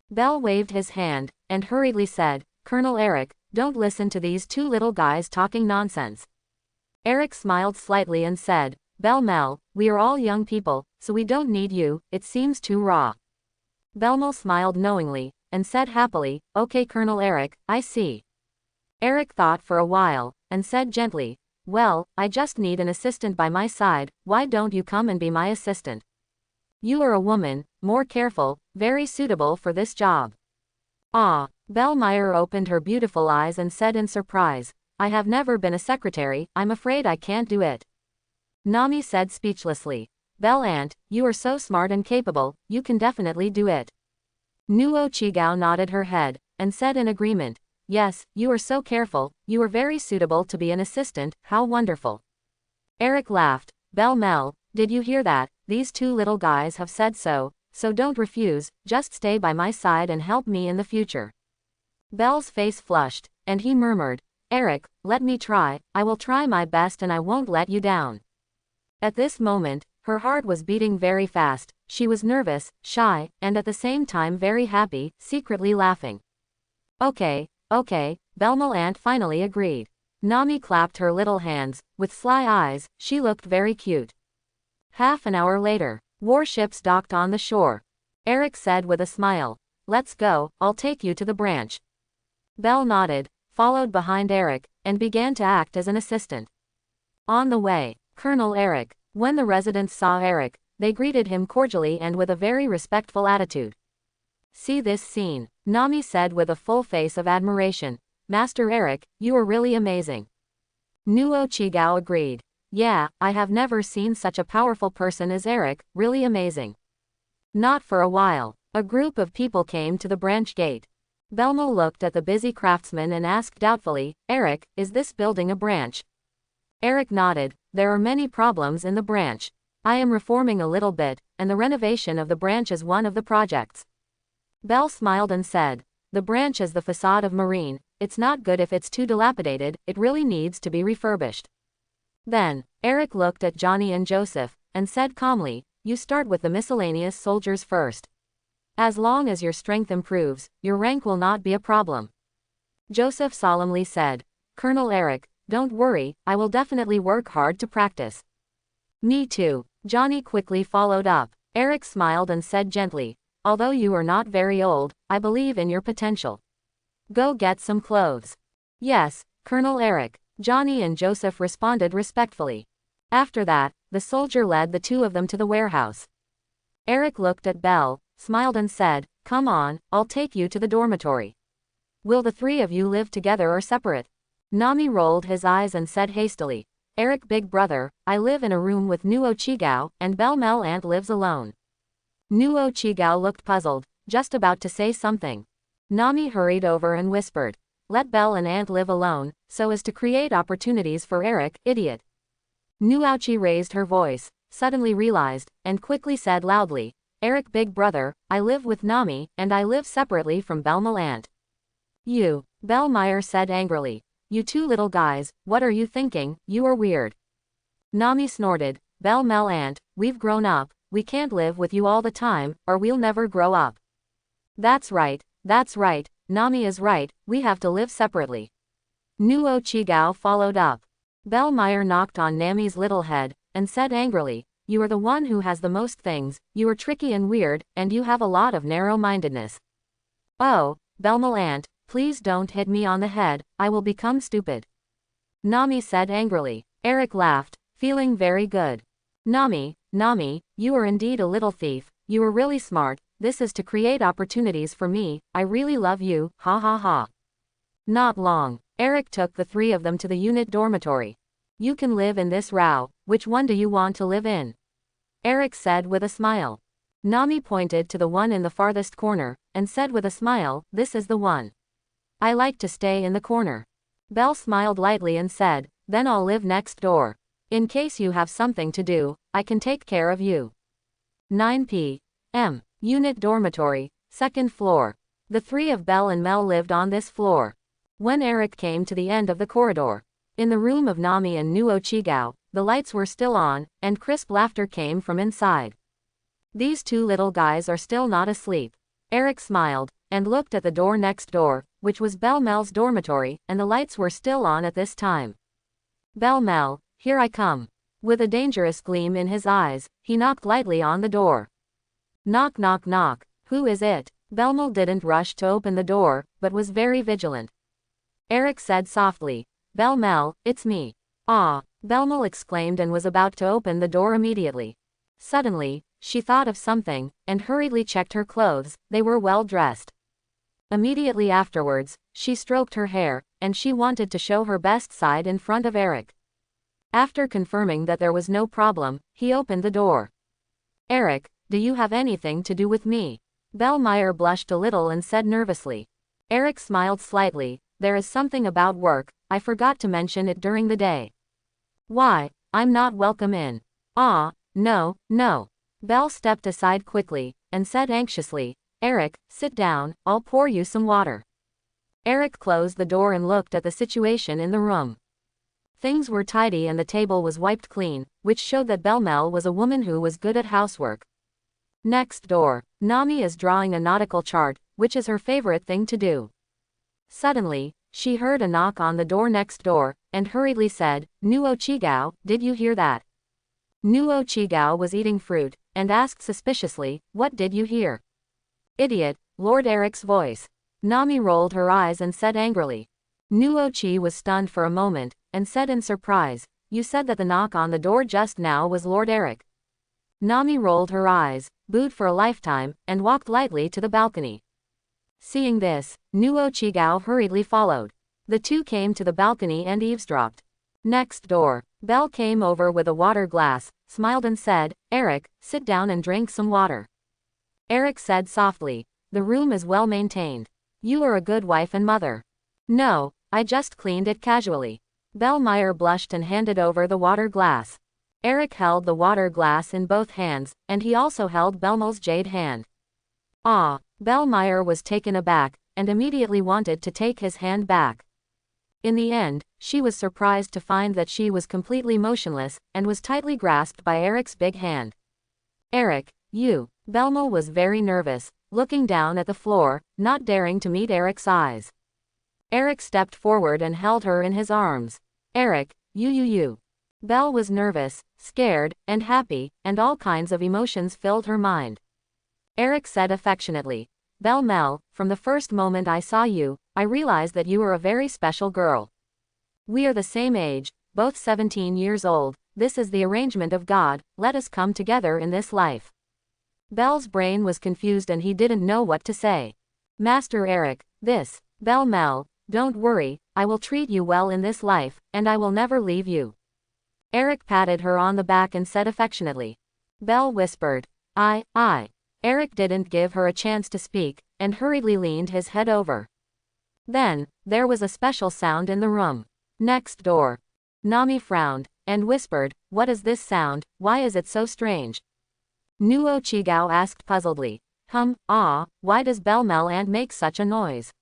Bell waved his hand, and hurriedly said, Colonel Eric, don't listen to these two little guys talking nonsense. Eric smiled slightly and said, Bell Mel, we are all young people, so we don't need you, it seems too raw. Belmel smiled knowingly, and said happily, okay Colonel Eric, I see. Eric thought for a while, and said gently, well, I just need an assistant by my side, why don't you come and be my assistant? You are a woman, more careful, very suitable for this job. Ah, Bellmeyer opened her beautiful eyes and said in surprise, I have never been a secretary, I'm afraid I can't do it. Nami said speechlessly, Bell Aunt, you are so smart and capable, you can definitely do it. Nuo Chigao nodded her head, and said in agreement, yes, you are so careful, you are very suitable to be an assistant, how wonderful. Eric laughed, Bell Mel, did you hear that? These two little guys have said so don't refuse, just stay by my side and help me in the future. Bell's face flushed, and he murmured, Eric, let me try, I will try my best and I won't let you down. At this moment, her heart was beating very fast, she was nervous, shy, and at the same time very happy, secretly laughing. Okay, Belmel Aunt finally agreed. Nami clapped her little hands, with sly eyes, she looked very cute. Half an hour later, warships docked on the shore. Eric said with a smile, let's go, I'll take you to the branch. Bell nodded, followed behind Eric, and began to act as an assistant. On the way, Colonel Eric, when the residents saw Eric, they greeted him cordially and with a very respectful attitude. See this scene, Nami said with a full face of admiration, Master Eric, you are really amazing. Nuo Chigao agreed. Yeah, I have never seen such a powerful person as Eric, really amazing. Not for a while, a group of people came to the branch gate. Belmo looked at the busy craftsman and asked doubtfully, Eric, is this building a branch? Eric nodded, there are many problems in the branch. I am reforming a little bit, and the renovation of the branch is one of the projects. Bell smiled and said, the branch is the facade of Marine, it's not good if it's too dilapidated, it really needs to be refurbished. Then, Eric looked at Johnny and Joseph, and said calmly, you start with the miscellaneous soldiers first. As long as your strength improves, your rank will not be a problem. Joseph solemnly said, Colonel Eric, don't worry, I will definitely work hard to practice. Me too, Johnny quickly followed up. Eric smiled and said gently, although you are not very old, I believe in your potential. Go get some clothes. Yes, Colonel Eric, Johnny and Joseph responded respectfully. After that, the soldier led the two of them to the warehouse. Eric looked at Bell, smiled and said, come on, I'll take you to the dormitory. Will the three of you live together or separate? Nami rolled his eyes and said hastily, Eric big brother, I live in a room with Nuo Chigao, and Bell Mel Aunt lives alone. Nuo Chigao looked puzzled, just about to say something. Nami hurried over and whispered, "Let Belle and Aunt live alone, so as to create opportunities for Eric, idiot." Nuochi raised her voice, suddenly realized, and quickly said loudly, "Eric big brother, I live with Nami, and I live separately from Belmel Aunt." "You," Bellmeyer said angrily. "You two little guys, what are you thinking? You are weird." Nami snorted, "Belmel Aunt, we've grown up, we can't live with you all the time, or we'll never grow up." That's right, Nami is right, we have to live separately." Nuo Chigao followed up. Bellmeyer knocked on Nami's little head, and said angrily, "You are the one who has the most things, you are tricky and weird, and you have a lot of narrow-mindedness." "Oh, Belmel Aunt, please don't hit me on the head, I will become stupid," Nami said angrily. Eric laughed, feeling very good. Nami, you are indeed a little thief, you are really smart, this is to create opportunities for me, I really love you, ha ha ha." Not long, Eric took the three of them to the unit dormitory. "You can live in this row, which one do you want to live in?" Eric said with a smile. Nami pointed to the one in the farthest corner, and said with a smile, "This is the one. I like to stay in the corner." Belle smiled lightly and said, "Then I'll live next door. In case you have something to do, I can take care of you." 9 p.m. Unit dormitory, second floor. The three of Belle and Mel lived on this floor. When Eric came to the end of the corridor, in the room of Nami and Nuo Chigao, the lights were still on, and crisp laughter came from inside. "These two little guys are still not asleep." Eric smiled, and looked at the door next door, which was Mel's dormitory, and the lights were still on at this time. "Mel, here I come." With a dangerous gleam in his eyes, he knocked lightly on the door. Knock knock knock, who is it? Belmel didn't rush to open the door, but was very vigilant. Eric said softly, "Mel, it's me." "Ah," Belmel exclaimed and was about to open the door immediately. Suddenly, she thought of something, and hurriedly checked her clothes, they were well dressed. Immediately afterwards, she stroked her hair, and she wanted to show her best side in front of Eric. After confirming that there was no problem, he opened the door. "Eric, do you have anything to do with me?" Bellmeyer blushed a little and said nervously. Eric smiled slightly, "There is something about work, I forgot to mention it during the day." "Why, I'm not welcome in." "Ah, no. Belle stepped aside quickly, and said anxiously, "Eric, sit down, I'll pour you some water." Eric closed the door and looked at the situation in the room. Things were tidy and the table was wiped clean, which showed that Belmel was a woman who was good at housework. Next door, Nami is drawing a nautical chart, which is her favorite thing to do. Suddenly, she heard a knock on the door next door, and hurriedly said, "Nuo Chigao, did you hear that?" Nuo Chigao was eating fruit, and asked suspiciously, "What did you hear?" "Idiot," Lord Eric's voice. Nami rolled her eyes and said angrily. Nuo Chi was stunned for a moment, and said in surprise, "You said that the knock on the door just now was Lord Eric." Nami rolled her eyes, booed for a lifetime, and walked lightly to the balcony. Seeing this, Nuo Chigao hurriedly followed. The two came to the balcony and eavesdropped. Next door, Belle came over with a water glass, smiled and said, "Eric, sit down and drink some water." Eric said softly, "The room is well maintained. You are a good wife and mother." "No, I just cleaned it casually." Bellmeyer blushed and handed over the water glass. Eric held the water glass in both hands, and he also held Belmel's jade hand. "Ah," Bellmeyer was taken aback, and immediately wanted to take his hand back. In the end, she was surprised to find that she was completely motionless, and was tightly grasped by Eric's big hand. "Eric, you." Belmel was very nervous, looking down at the floor, not daring to meet Eric's eyes. Eric stepped forward and held her in his arms. "Eric, you. Belle was nervous, scared, and happy, and all kinds of emotions filled her mind. Eric said affectionately, "Mel, from the first moment I saw you, I realized that you are a very special girl. We are the same age, both 17 years old, this is the arrangement of God, let us come together in this life." Belle's brain was confused and he didn't know what to say. "Master Eric, this." Mel, "Don't worry, I will treat you well in this life, and I will never leave you." Eric patted her on the back and said affectionately. Belle whispered, I. Eric didn't give her a chance to speak, and hurriedly leaned his head over. Then, there was a special sound in the room. Next door. Nami frowned, and whispered, "What is this sound, why is it so strange?" Nuo Chigao asked puzzledly. Why does Bell-Mel Ant make such a noise?"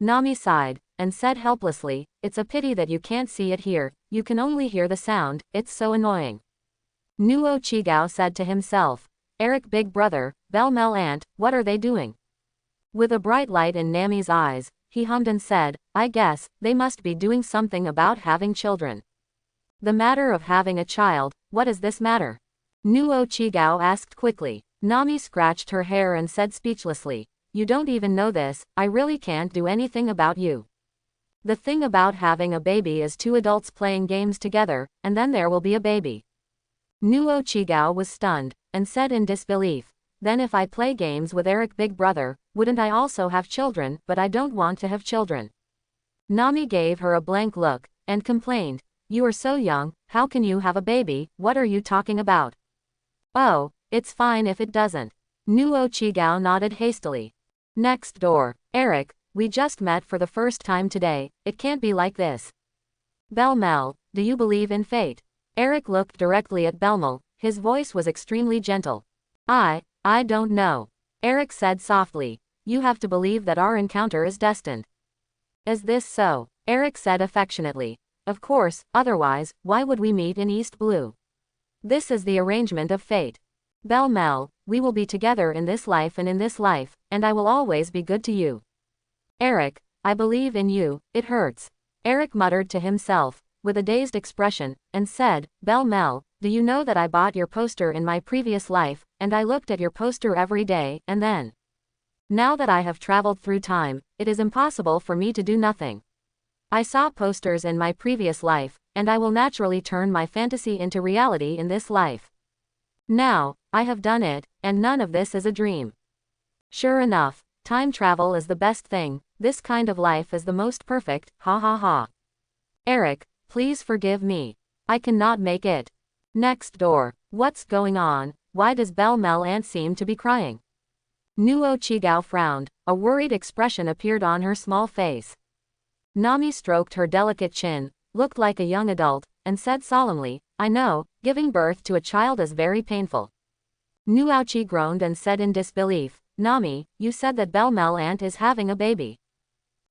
Nami sighed, and said helplessly, "It's a pity that you can't see it here, you can only hear the sound, it's so annoying." Nuo Chigao said to himself, "Eric big brother, Bell-Mel Ant, what are they doing?" With a bright light in Nami's eyes, he hummed and said, "I guess, they must be doing something about having children." "The matter of having a child, what is this matter?" Nuo Chigao asked quickly. Nami scratched her hair and said speechlessly, "You don't even know this, I really can't do anything about you. The thing about having a baby is two adults playing games together, and then there will be a baby." Nuo Chigao was stunned, and said in disbelief, "Then if I play games with Eric big brother, wouldn't I also have children? But I don't want to have children." Nami gave her a blank look, and complained, "You are so young, how can you have a baby, what are you talking about?" "Oh, it's fine if it doesn't." Nuo Chigao nodded hastily. Next door. "Eric, we just met for the first time today, it can't be like this." "Bell-Mel, do you believe in fate?" Eric looked directly at Bell-Mel, his voice was extremely gentle. I don't know." Eric said softly. "You have to believe that our encounter is destined." "Is this so?" Eric said affectionately. "Of course, otherwise, why would we meet in East Blue? This is the arrangement of fate. Bell-Mel, we will be together in this life, and I will always be good to you." "Eric, I believe in you, it hurts." Eric muttered to himself, with a dazed expression, and said, "Bell-Mel, do you know that I bought your poster in my previous life, and I looked at your poster every day, and then? Now that I have traveled through time, it is impossible for me to do nothing. I saw posters in my previous life, and I will naturally turn my fantasy into reality in this life. Now, I have done it, and none of this is a dream. Sure enough, time travel is the best thing, this kind of life is the most perfect, ha ha ha. Eric, please forgive me. I cannot make it." Next door. What's going on, why does Bell-Mel Ant seem to be crying? Nuo Chigao frowned, a worried expression appeared on her small face. Nami stroked her delicate chin, looked like a young adult, and said solemnly, "I know, giving birth to a child is very painful." Nuochi groaned and said in disbelief, "Nami, you said that Bell-Mel Ant is having a baby."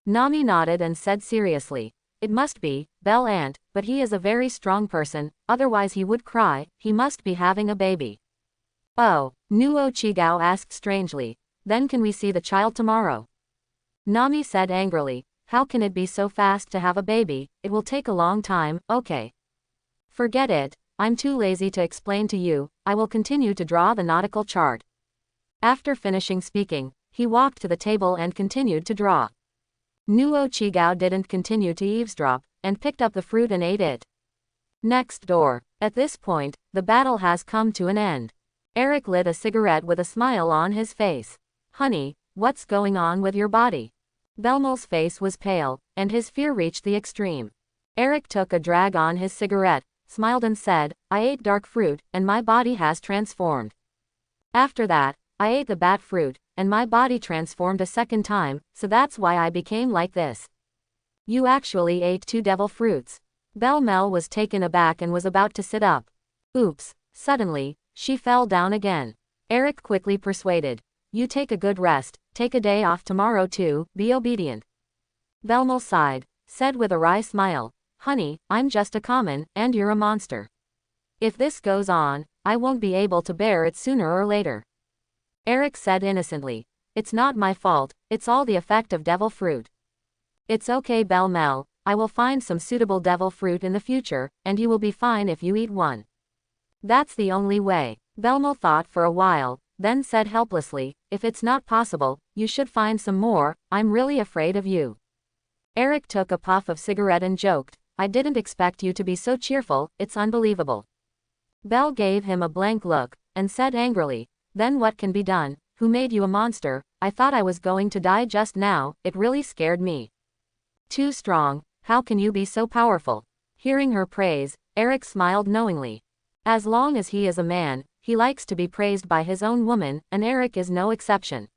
Nami nodded and said seriously, "It must be, Bell Ant, but he is a very strong person, otherwise he would cry, he must be having a baby." "Oh," Nuo Chigao asked strangely, "then can we see the child tomorrow?" Nami said angrily, "How can it be so fast to have a baby, it will take a long time, okay. Forget it, I'm too lazy to explain to you, I will continue to draw the nautical chart." After finishing speaking, he walked to the table and continued to draw. Nuo Chigao didn't continue to eavesdrop, and picked up the fruit and ate it. Next door. At this point, the battle has come to an end. Eric lit a cigarette with a smile on his face. "Honey, what's going on with your body?" Bell-Mel's face was pale, and his fear reached the extreme. Eric took a drag on his cigarette, smiled and said, "I ate dark fruit, and my body has transformed. After that, I ate the bat fruit, and my body transformed a second time, so that's why I became like this." "You actually ate 2 devil fruits." Bell-Mel was taken aback and was about to sit up. Oops, suddenly, she fell down again. Eric quickly persuaded, "You take a good rest, take a day off tomorrow too, be obedient." Bell-Mel sighed, said with a wry smile, "Honey, I'm just a common, and you're a monster. If this goes on, I won't be able to bear it sooner or later." Eric said innocently, "It's not my fault, it's all the effect of devil fruit." "It's okay Bell-Mel, I will find some suitable devil fruit in the future, and you will be fine if you eat one. That's the only way." Bell-Mel thought for a while, then said helplessly, "If it's not possible, you should find some more, I'm really afraid of you." Eric took a puff of cigarette and joked, "I didn't expect you to be so cheerful, it's unbelievable." Bell gave him a blank look, and said angrily, "Then what can be done, who made you a monster? I thought I was going to die just now, it really scared me." "Too strong, how can you be so powerful?" Hearing her praise, Eric smiled knowingly. "As long as he is a man, he likes to be praised by his own woman, and Eric is no exception.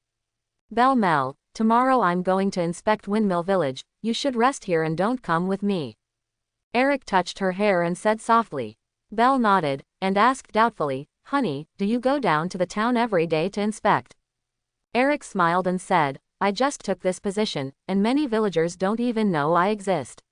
Belle, tomorrow I'm going to inspect Windmill Village, you should rest here and don't come with me. Eric touched her hair and said softly. Belle nodded, and asked doubtfully, honey, do you go down to the town every day to inspect? Eric smiled and said, I just took this position, and many villagers don't even know I exist.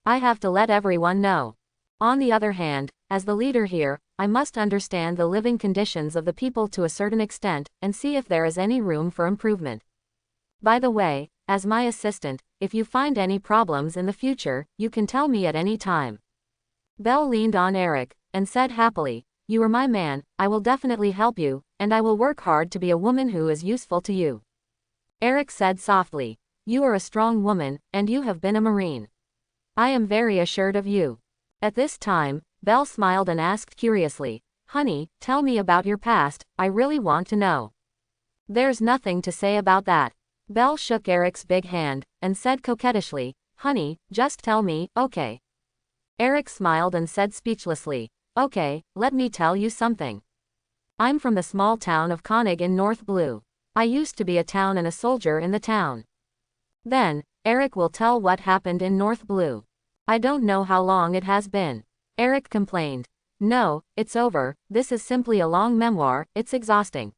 I have to let everyone know. On the other hand, as the leader here, I must understand the living conditions of the people to a certain extent, and see if there is any room for improvement. By the way, as my assistant, if you find any problems in the future, you can tell me at any time. Belle leaned on Eric, and said happily, you are my man, I will definitely help you, and I will work hard to be a woman who is useful to you. Eric said softly, you are a strong woman, and you have been a Marine. I am very assured of you. At this time, Belle smiled and asked curiously, honey, tell me about your past, I really want to know. There's nothing to say about that. Belle shook Eric's big hand, and said coquettishly, honey, just tell me, okay. Eric smiled and said speechlessly, okay, let me tell you something. I'm from the small town of Konig in North Blue. I used to be a town and a soldier in the town. Then, Eric will tell what happened in North Blue. I don't know how long it has been. Eric complained. No, it's over, this is simply a long memoir, it's exhausting.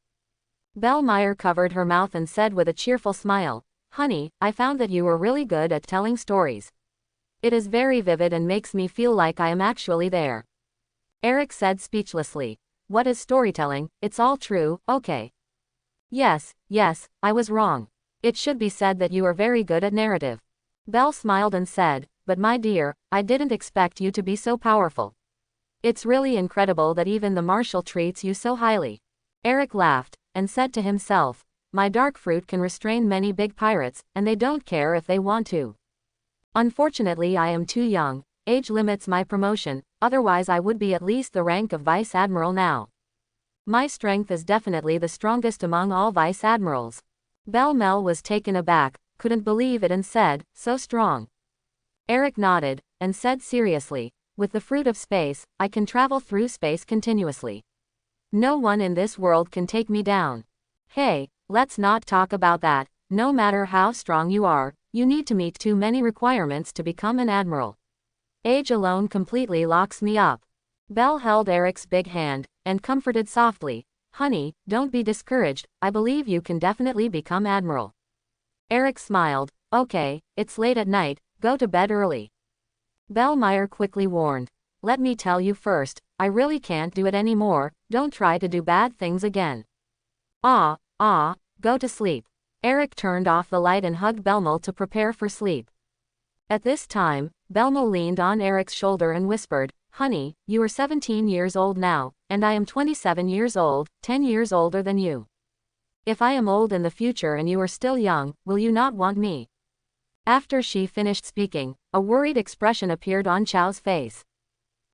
Belle covered her mouth and said with a cheerful smile, honey, I found that you were really good at telling stories. It is very vivid and makes me feel like I am actually there. Eric said speechlessly, what is storytelling, it's all true, okay. Yes, I was wrong. It should be said that you are very good at narrative. Belle smiled and said, but my dear, I didn't expect you to be so powerful. It's really incredible that even the Marshal treats you so highly. Eric laughed, and said to himself, my dark fruit can restrain many big pirates, and they don't care if they want to. Unfortunately I am too young, age limits my promotion, otherwise I would be at least the rank of Vice Admiral now. My strength is definitely the strongest among all Vice Admirals. Belle was taken aback, couldn't believe it and said, so strong. Eric nodded, and said seriously, with the fruit of space, I can travel through space continuously. No one in this world can take me down. Hey, let's not talk about that, no matter how strong you are, you need to meet too many requirements to become an admiral. Age alone completely locks me up. Belle held Eric's big hand, and comforted softly, honey, don't be discouraged, I believe you can definitely become admiral. Eric smiled, okay, it's late at night, go to bed early. Belle quickly warned, let me tell you first, I really can't do it anymore, don't try to do bad things again. Go to sleep. Eric turned off the light and hugged Belle to prepare for sleep. At this time, Belle leaned on Eric's shoulder and whispered, honey, you are 17 years old now, and I am 27 years old, 10 years older than you. If I am old in the future and you are still young, will you not want me? After she finished speaking, a worried expression appeared on Chow's face.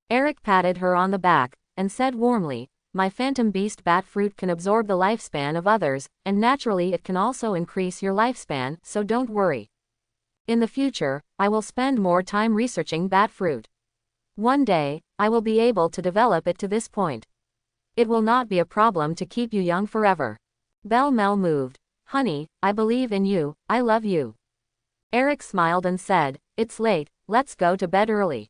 Eric patted her on the back, and said warmly, my phantom beast bat fruit can absorb the lifespan of others, and naturally it can also increase your lifespan, so don't worry. In the future, I will spend more time researching bat fruit. One day, I will be able to develop it to this point. It will not be a problem to keep you young forever. Belle moved. Honey, I believe in you, I love you. Eric smiled and said, it's late, let's go to bed early.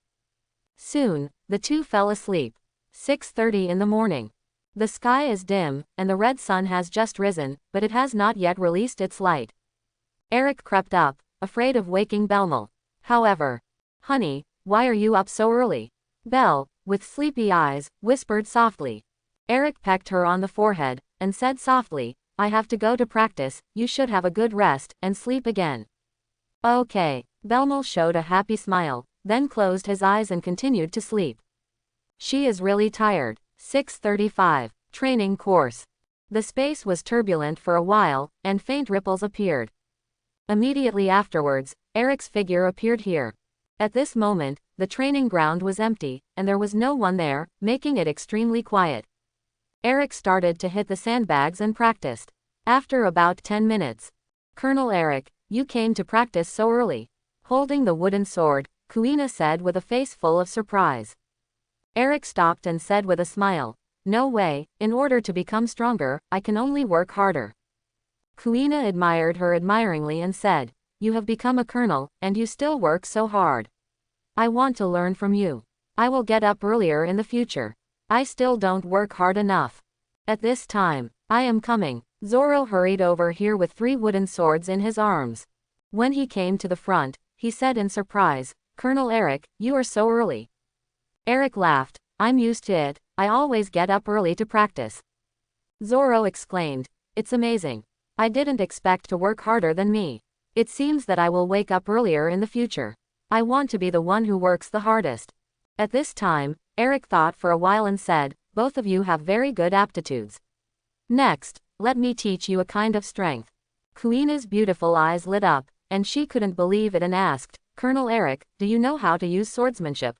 Soon, the two fell asleep. 6:30 in the morning. The sky is dim, and the red sun has just risen, but it has not yet released its light. Eric crept up, afraid of waking Belle. However, honey, why are you up so early? Belle, with sleepy eyes, whispered softly. Eric pecked her on the forehead, and said softly, I have to go to practice, you should have a good rest, and sleep again. Okay. Belle showed a happy smile, then closed his eyes and continued to sleep. She is really tired. 6:35. Training course. The space was turbulent for a while, and faint ripples appeared. Immediately afterwards, Eric's figure appeared here. At this moment, the training ground was empty, and there was no one there, making it extremely quiet. Eric started to hit the sandbags and practiced. After about 10 minutes. Colonel Eric, you came to practice so early. Holding the wooden sword, Kuina said with a face full of surprise. Eric stopped and said with a smile, No way, in order to become stronger, I can only work harder. Kuina admired her admiringly and said, you have become a colonel, and you still work so hard. I want to learn from you. I will get up earlier in the future. I still don't work hard enough. At this time, I am coming. Zoro hurried over here with 3 wooden swords in his arms. When he came to the front, he said in surprise, Colonel Eric, you are so early. Eric laughed, I'm used to it, I always get up early to practice. Zoro exclaimed, it's amazing. I didn't expect to work harder than me. It seems that I will wake up earlier in the future. I want to be the one who works the hardest. At this time, Eric thought for a while and said, both of you have very good aptitudes. Next, let me teach you a kind of strength. Kuina's beautiful eyes lit up, and she couldn't believe it and asked, Colonel Eric, do you know how to use swordsmanship?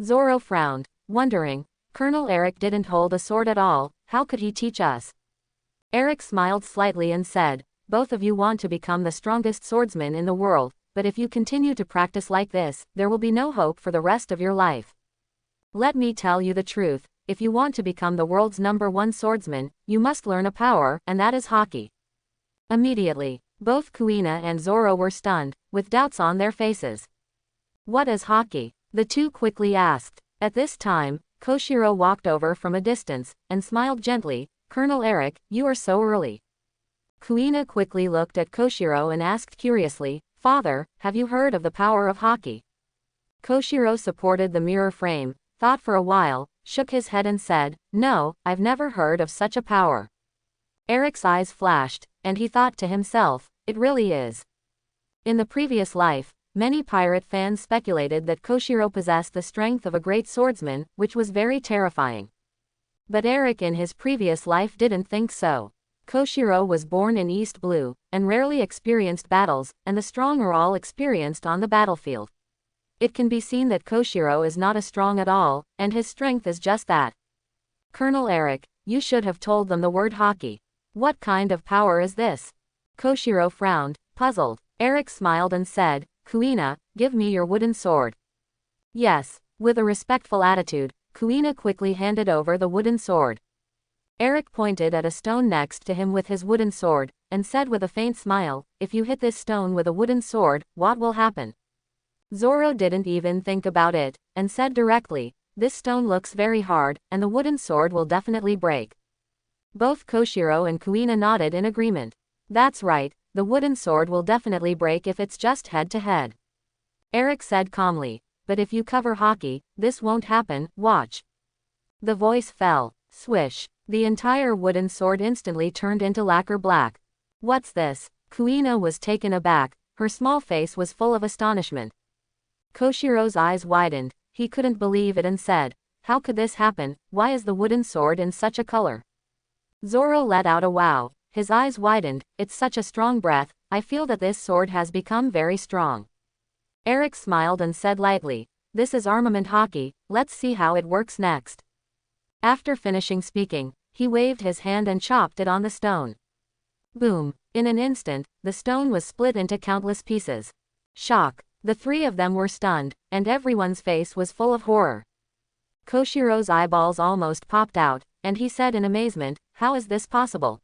Zoro frowned, wondering, Colonel Eric didn't hold a sword at all, how could he teach us? Eric smiled slightly and said, both of you want to become the strongest swordsman in the world, but if you continue to practice like this, there will be no hope for the rest of your life. Let me tell you the truth, if you want to become the world's #1 swordsman, you must learn a power, and that is Haki. Immediately, both Kuina and Zoro were stunned, with doubts on their faces. What is Haki? The two quickly asked. At this time, Koshiro walked over from a distance, and smiled gently, Colonel Eric, you are so early. Kuina quickly looked at Koshiro and asked curiously, Father, have you heard of the power of Haki? Koshiro supported the mirror frame, thought for a while, shook his head and said, no, I've never heard of such a power. Eric's eyes flashed, and he thought to himself, it really is. In the previous life, many pirate fans speculated that Koshiro possessed the strength of a great swordsman, which was very terrifying. But Eric in his previous life didn't think so. Koshiro was born in East Blue, and rarely experienced battles, and the strong are all experienced on the battlefield. It can be seen that Koshiro is not as strong at all, and his strength is just that. Colonel Eric, you should have told them the word Haki. What kind of power is this? Koshiro frowned, puzzled. Eric smiled and said, Kuina, give me your wooden sword. Yes, with a respectful attitude, Kuina quickly handed over the wooden sword. Eric pointed at a stone next to him with his wooden sword, and said with a faint smile, if you hit this stone with a wooden sword, what will happen? Zoro didn't even think about it, and said directly, this stone looks very hard, and the wooden sword will definitely break. Both Koshiro and Kuina nodded in agreement. That's right, the wooden sword will definitely break if it's just head-to-head. Eric said calmly, but if you cover Haki, this won't happen, watch. The voice fell. Swish. The entire wooden sword instantly turned into lacquer black. What's this? Kuina was taken aback, her small face was full of astonishment. Koshiro's eyes widened, he couldn't believe it and said, how could this happen, why is the wooden sword in such a color? Zoro let out a wow, his eyes widened, it's such a strong breath, I feel that this sword has become very strong. Eric smiled and said lightly, this is armament Haki, let's see how it works next. After finishing speaking, he waved his hand and chopped it on the stone. Boom! In an instant, the stone was split into countless pieces. Shock! The 3 of them were stunned, and everyone's face was full of horror. Koshiro's eyeballs almost popped out, and he said in amazement, how is this possible?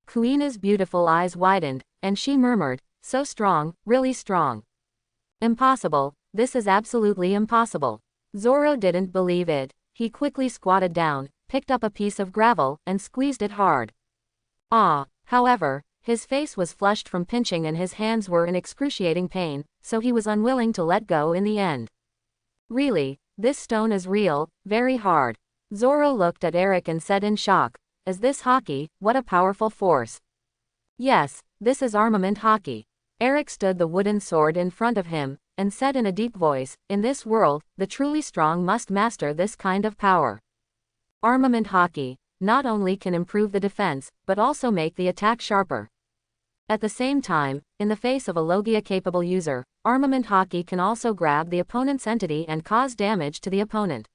Kuina's beautiful eyes widened, and she murmured, so strong, really strong. Impossible, this is absolutely impossible. Zoro didn't believe it. He quickly squatted down, picked up a piece of gravel, and squeezed it hard. However, his face was flushed from pinching and his hands were in excruciating pain, so he was unwilling to let go in the end. Really, this stone is real, very hard. Zoro looked at Eric and said in shock, is this Haki, what a powerful force. Yes, this is armament Haki. Eric stood the wooden sword in front of him, and said in a deep voice, in this world, the truly strong must master this kind of power. Armament Haki not only can improve the defense, but also make the attack sharper. At the same time, in the face of a Logia-capable user, armament Haki can also grab the opponent's entity and cause damage to the opponent.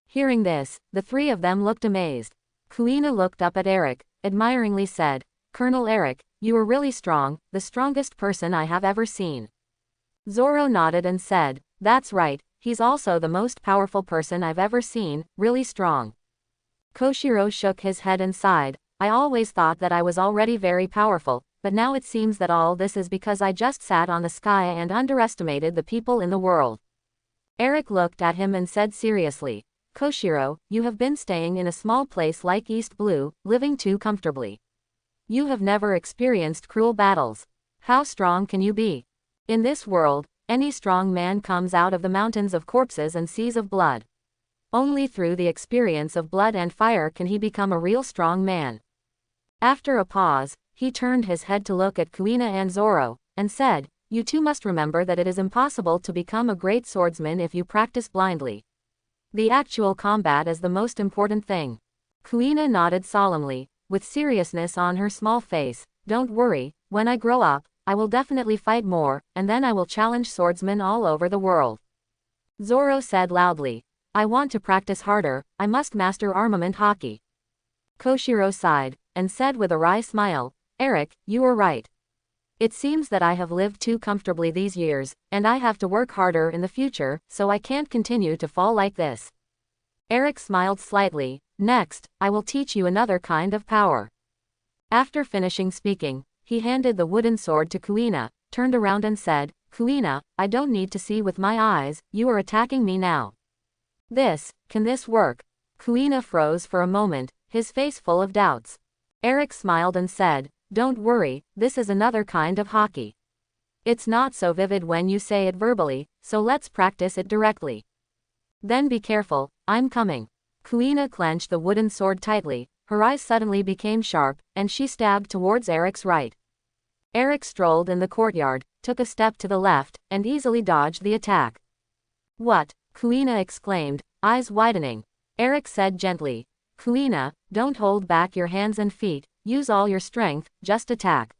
Hearing this, the 3 of them looked amazed. Kuina looked up at Eric, admiringly said, Colonel Eric, you are really strong, the strongest person I have ever seen. Zoro nodded and said, that's right, he's also the most powerful person I've ever seen, really strong. Koshiro shook his head and sighed. I always thought that I was already very powerful, but now it seems that all this is because I just sat on the sky and underestimated the people in the world. Eric looked at him and said seriously, Koshiro, you have been staying in a small place like East Blue, living too comfortably. You have never experienced cruel battles. How strong can you be? In this world, any strong man comes out of the mountains of corpses and seas of blood. Only through the experience of blood and fire can he become a real strong man. After a pause, he turned his head to look at Kuina and Zoro, and said, you two must remember that it is impossible to become a great swordsman if you practice blindly. The actual combat is the most important thing. Kuina nodded solemnly, with seriousness on her small face. Don't worry, when I grow up, I will definitely fight more, and then I will challenge swordsmen all over the world. Zoro said loudly, I want to practice harder, I must master armament hockey. Koshiro sighed, and said with a wry smile, Eric, you are right. It seems that I have lived too comfortably these years, and I have to work harder in the future, so I can't continue to fall like this. Eric smiled slightly. Next, I will teach you another kind of power. After finishing speaking, he handed the wooden sword to Kuina, turned around and said, Kuina, I don't need to see with my eyes, you are attacking me now. Can this work? Kuina froze for a moment, his face full of doubts. Eric smiled and said, don't worry, this is another kind of hockey. It's not so vivid when you say it verbally, so let's practice it directly. Then be careful, I'm coming. Kuina clenched the wooden sword tightly, her eyes suddenly became sharp, and she stabbed towards Eric's right. Eric strolled in the courtyard, took a step to the left, and easily dodged the attack. What? Kuina exclaimed, eyes widening. Eric said gently, Kuina, don't hold back your hands and feet, use all your strength, just attack.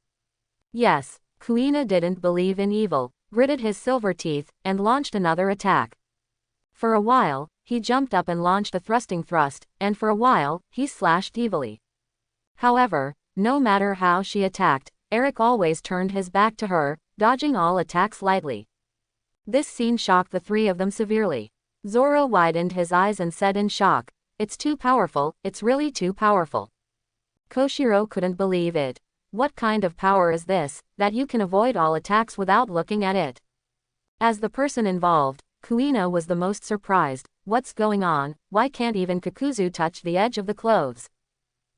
Yes, Kuina didn't believe in evil, gritted his silver teeth, and launched another attack. For a while, he jumped up and launched a thrusting thrust, and for a while, he slashed evilly. However, no matter how she attacked, Eric always turned his back to her, dodging all attacks lightly. This scene shocked the three of them severely. Zoro widened his eyes and said in shock, it's too powerful, it's really too powerful. Koshiro couldn't believe it. What kind of power is this, that you can avoid all attacks without looking at it? As the person involved, Kuina was the most surprised. What's going on? Why can't even Kakuzu touch the edge of the clothes?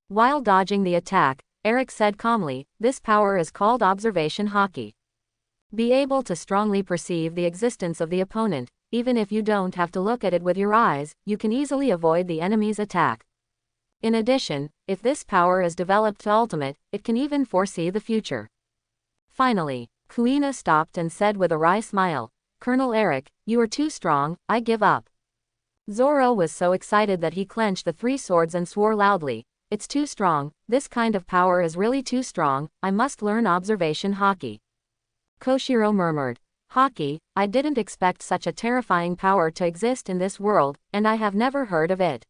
While dodging the attack, Eric said calmly, this power is called observation hockey. Be able to strongly perceive the existence of the opponent, even if you don't have to look at it with your eyes, you can easily avoid the enemy's attack. In addition, if this power is developed to ultimate, it can even foresee the future. Finally, Kuina stopped and said with a wry smile, Colonel Eric, you are too strong, I give up. Zoro was so excited that he clenched the three swords and swore loudly, it's too strong, this kind of power is really too strong, I must learn observation hockey. Koshiro murmured, hockey, I didn't expect such a terrifying power to exist in this world, and I have never heard of it.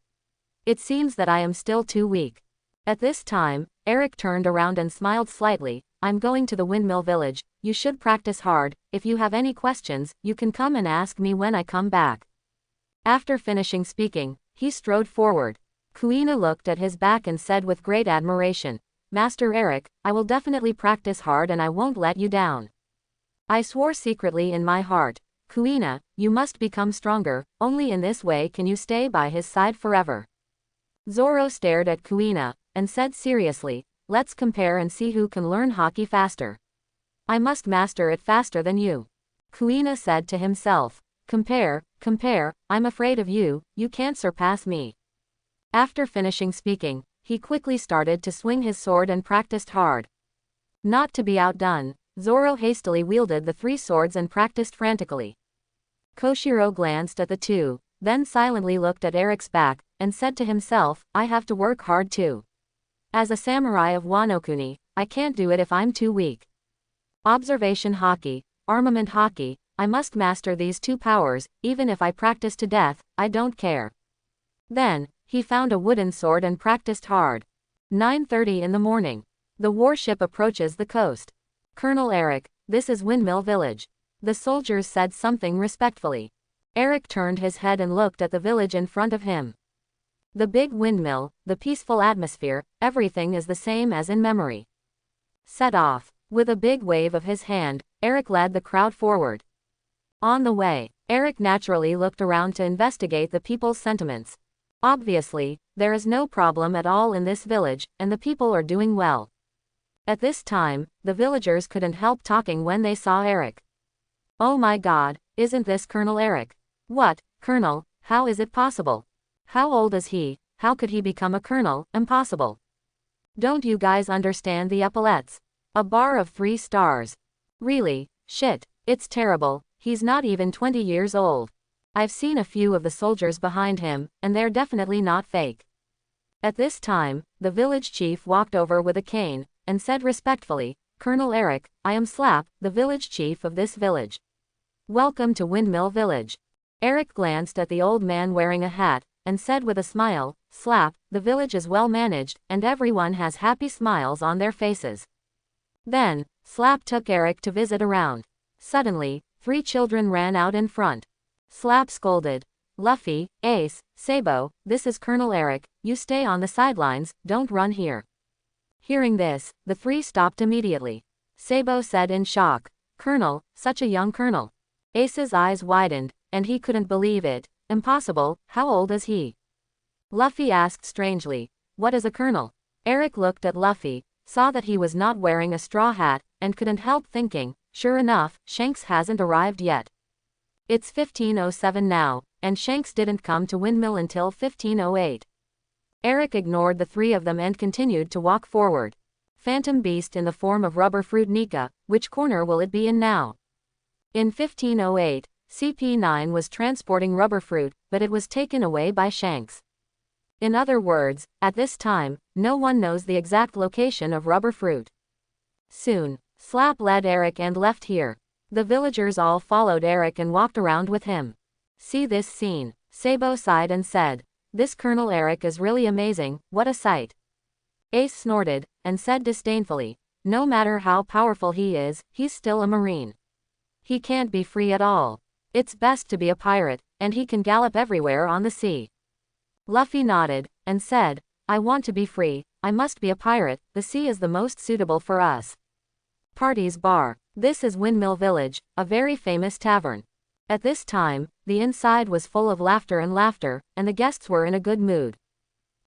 It seems that I am still too weak. At this time, Eric turned around and smiled slightly, I'm going to the Windmill village, you should practice hard, if you have any questions, you can come and ask me when I come back. After finishing speaking, he strode forward. Kuina looked at his back and said with great admiration, Master Eric, I will definitely practice hard and I won't let you down. I swore secretly in my heart, Kuina, you must become stronger, only in this way can you stay by his side forever. Zoro stared at Kuina, and said seriously, let's compare and see who can learn hockey faster. I must master it faster than you. Kuina said to himself, compare, I'm afraid of you, you can't surpass me. After finishing speaking, he quickly started to swing his sword and practiced hard. Not to be outdone, Zoro hastily wielded the three swords and practiced frantically. Koshiro glanced at the two, then silently looked at Eric's back, and said to himself, I have to work hard too. As a samurai of Wano-kuni, I can't do it if I'm too weak. Observation hockey, armament hockey, I must master these two powers, even if I practice to death, I don't care. Then, he found a wooden sword and practiced hard. 9:30 in the morning. The warship approaches the coast. Colonel Eric, this is Windmill Village. The soldiers said something respectfully. Eric turned his head and looked at the village in front of him. The big windmill, the peaceful atmosphere, everything is the same as in memory. Set off. With a big wave of his hand, Eric led the crowd forward. On the way, Eric naturally looked around to investigate the people's sentiments. Obviously, there is no problem at all in this village, and the people are doing well. At this time, the villagers couldn't help talking when they saw Eric. Oh my god, isn't this Colonel Eric? What, Colonel, how is it possible? How old is he? How could he become a colonel? Impossible. Don't you guys understand the epaulets? A bar of 3 stars. Really, shit, it's terrible, he's not even 20 years old. I've seen a few of the soldiers behind him, and they're definitely not fake. At this time, the village chief walked over with a cane, and said respectfully, Colonel Eric, I am Slap, the village chief of this village. Welcome to Windmill Village. Eric glanced at the old man wearing a hat, and said with a smile, Slap, the village is well managed, and everyone has happy smiles on their faces. Then, Slap took Eric to visit around. Suddenly, 3 children ran out in front. Slap scolded, Luffy, Ace, Sabo, this is Colonel Eric, you stay on the sidelines, don't run here. Hearing this, the 3 stopped immediately. Sabo said in shock, Colonel, such a young colonel. Ace's eyes widened, and he couldn't believe it. Impossible, how old is he? Luffy asked strangely, what is a colonel? Eric looked at Luffy, saw that he was not wearing a straw hat, and couldn't help thinking, sure enough, Shanks hasn't arrived yet. It's 1507 now, and Shanks didn't come to Windmill until 1508. Eric ignored the 3 of them and continued to walk forward. Phantom Beast in the form of Rubber Fruit Nika, which corner will it be in now? In 1508, CP9 was transporting rubber fruit, but it was taken away by Shanks. In other words, at this time, no one knows the exact location of rubber fruit. Soon, Slap led Eric and left here. The villagers all followed Eric and walked around with him. See this scene. Sabo sighed and said, this Colonel Eric is really amazing, what a sight. Ace snorted, and said disdainfully, no matter how powerful he is, he's still a marine. He can't be free at all. It's best to be a pirate, and he can gallop everywhere on the sea. Luffy nodded, and said, I want to be free, I must be a pirate, the sea is the most suitable for us. Party's Bar. This is Windmill Village, a very famous tavern. At this time, the inside was full of laughter, and the guests were in a good mood.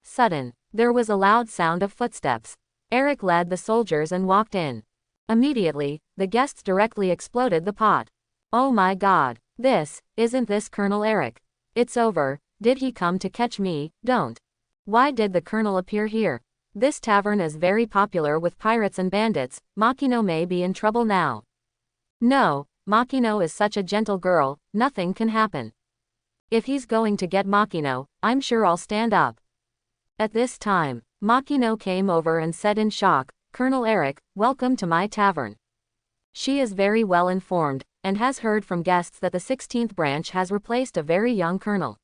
Sudden, there was a loud sound of footsteps. Eric led the soldiers and walked in. Immediately, the guests directly exploded the pot. Oh my god, isn't this Colonel Eric? It's over, did he come to catch me? Don't. Why did the colonel appear here? This tavern is very popular with pirates and bandits, Makino may be in trouble now. No, Makino is such a gentle girl, nothing can happen. If he's going to get Makino, I'm sure I'll stand up. At this time, Makino came over and said in shock, Colonel Eric, welcome to my tavern. She is very well informed, and has heard from guests that the 16th branch has replaced a very young colonel.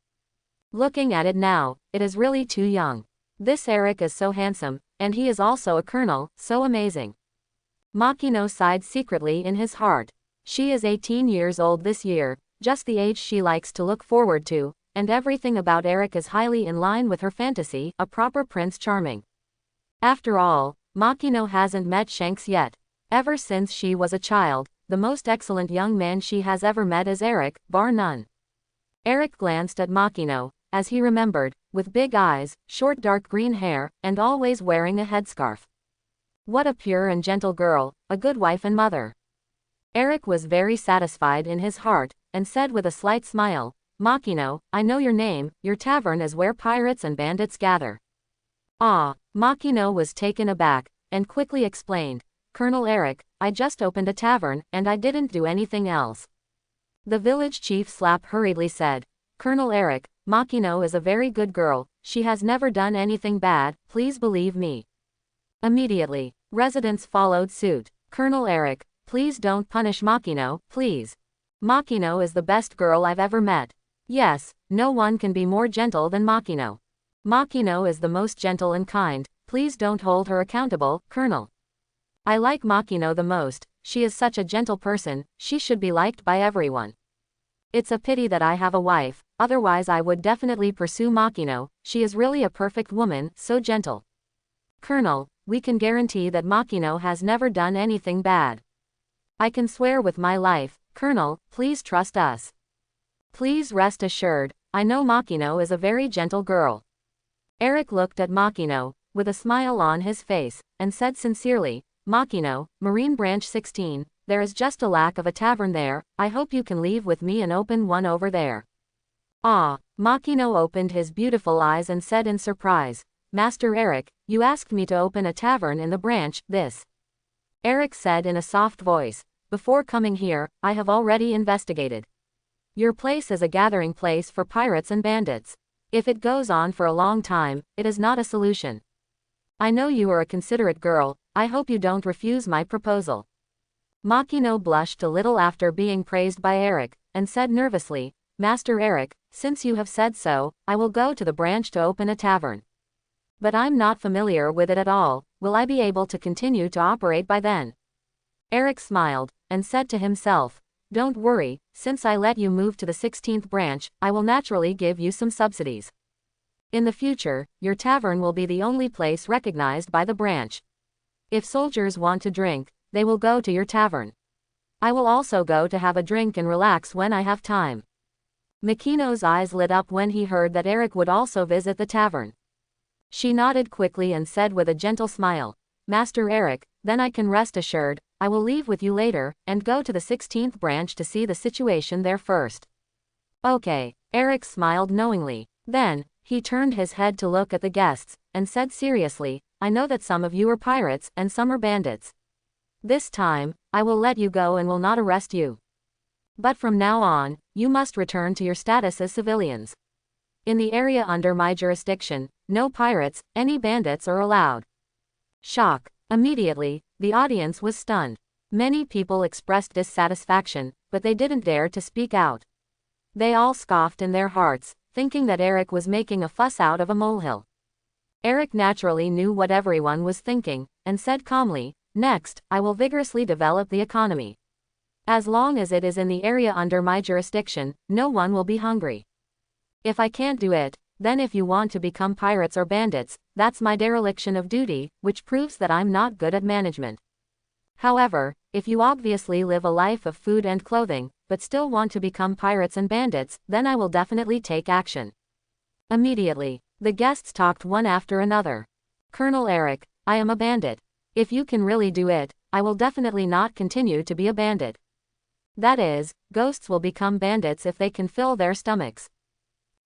Looking at it now, it is really too young. This Eric is so handsome, and he is also a colonel, so amazing. Makino sighed secretly in his heart. She is 18 years old this year, just the age she likes to look forward to, and everything about Eric is highly in line with her fantasy, a proper Prince Charming. After all, Makino hasn't met Shanks yet. Ever since she was a child, the most excellent young man she has ever met is Eric, bar none. Eric glanced at Makino, as he remembered, with big eyes, short dark green hair, and always wearing a headscarf. What a pure and gentle girl, a good wife and mother. Eric was very satisfied in his heart, and said with a slight smile, Makino, I know your name, your tavern is where pirates and bandits gather. Ah, Makino was taken aback, and quickly explained, Colonel Eric, I just opened a tavern, and I didn't do anything else. The village chief Slap hurriedly said, Colonel Eric, Makino is a very good girl, she has never done anything bad, please believe me. Immediately, residents followed suit. Colonel Eric, please don't punish Makino, please. Makino is the best girl I've ever met. Yes, no one can be more gentle than Makino. Makino is the most gentle and kind, please don't hold her accountable, Colonel. I like Makino the most, she is such a gentle person, she should be liked by everyone. It's a pity that I have a wife, otherwise I would definitely pursue Makino, she is really a perfect woman, so gentle. Colonel, we can guarantee that Makino has never done anything bad. I can swear with my life, Colonel, please trust us. Please rest assured, I know Makino is a very gentle girl. Eric looked at Makino, with a smile on his face, and said sincerely, Makino, Marine Branch 16, there is just a lack of a tavern there, I hope you can leave with me and open one over there. Ah, Makino opened his beautiful eyes and said in surprise, Master Eric, you asked me to open a tavern in the branch, this. Eric said in a soft voice, before coming here, I have already investigated. Your place is a gathering place for pirates and bandits. If it goes on for a long time, it is not a solution. I know you are a considerate girl, I hope you don't refuse my proposal. Makino blushed a little after being praised by Eric, and said nervously, Master Eric, since you have said so, I will go to the branch to open a tavern. But I'm not familiar with it at all, will I be able to continue to operate by then? Eric smiled, and said to himself, don't worry, since I let you move to the 16th branch, I will naturally give you some subsidies. In the future, your tavern will be the only place recognized by the branch. If soldiers want to drink, they will go to your tavern. I will also go to have a drink and relax when I have time. Makino's eyes lit up when he heard that Eric would also visit the tavern. She nodded quickly and said with a gentle smile, Master Eric, then I can rest assured, I will leave with you later, and go to the 16th branch to see the situation there first. Okay, Eric smiled knowingly. Then, he turned his head to look at the guests, and said seriously, I know that some of you are pirates, and some are bandits. This time, I will let you go and will not arrest you. But from now on, you must return to your status as civilians. In the area under my jurisdiction, no pirates, any bandits are allowed. Shock. Immediately, the audience was stunned. Many people expressed dissatisfaction, but they didn't dare to speak out. They all scoffed in their hearts, thinking that Eric was making a fuss out of a molehill. Eric naturally knew what everyone was thinking, and said calmly, next, I will vigorously develop the economy. As long as it is in the area under my jurisdiction, no one will be hungry. If I can't do it, then if you want to become pirates or bandits, that's my dereliction of duty, which proves that I'm not good at management. However, if you obviously live a life of food and clothing, but still want to become pirates and bandits, then I will definitely take action. Immediately, the guests talked one after another. Colonel Eric, I am a bandit. If you can really do it, I will definitely not continue to be a bandit. That is, ghosts will become bandits if they can fill their stomachs.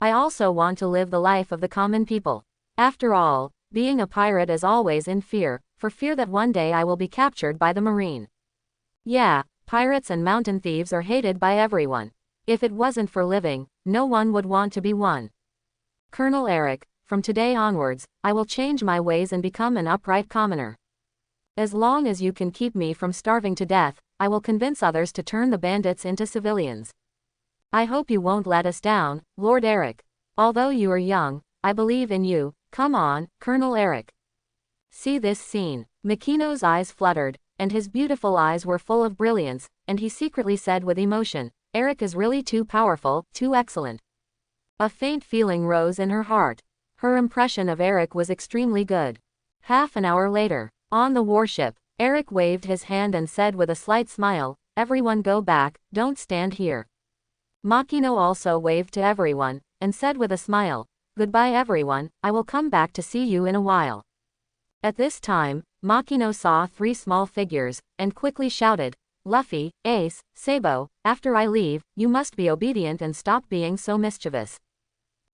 I also want to live the life of the common people. After all, being a pirate is always in fear, for fear that one day I will be captured by the marine. Yeah, pirates and mountain thieves are hated by everyone. If it wasn't for living, no one would want to be one. Colonel Eric, from today onwards, I will change my ways and become an upright commoner. As long as you can keep me from starving to death, I will convince others to turn the bandits into civilians. I hope you won't let us down, Lord Eric. Although you are young, I believe in you, come on, Colonel Eric. See this scene. Makino's eyes fluttered, and his beautiful eyes were full of brilliance, and he secretly said with emotion, Eric is really too powerful, too excellent. A faint feeling rose in her heart. Her impression of Eric was extremely good. Half an hour later, on the warship, Eric waved his hand and said with a slight smile, everyone go back, don't stand here. Makino also waved to everyone, and said with a smile, goodbye everyone, I will come back to see you in a while. At this time, Makino saw 3 small figures, and quickly shouted, Luffy, Ace, Sabo, after I leave, you must be obedient and stop being so mischievous.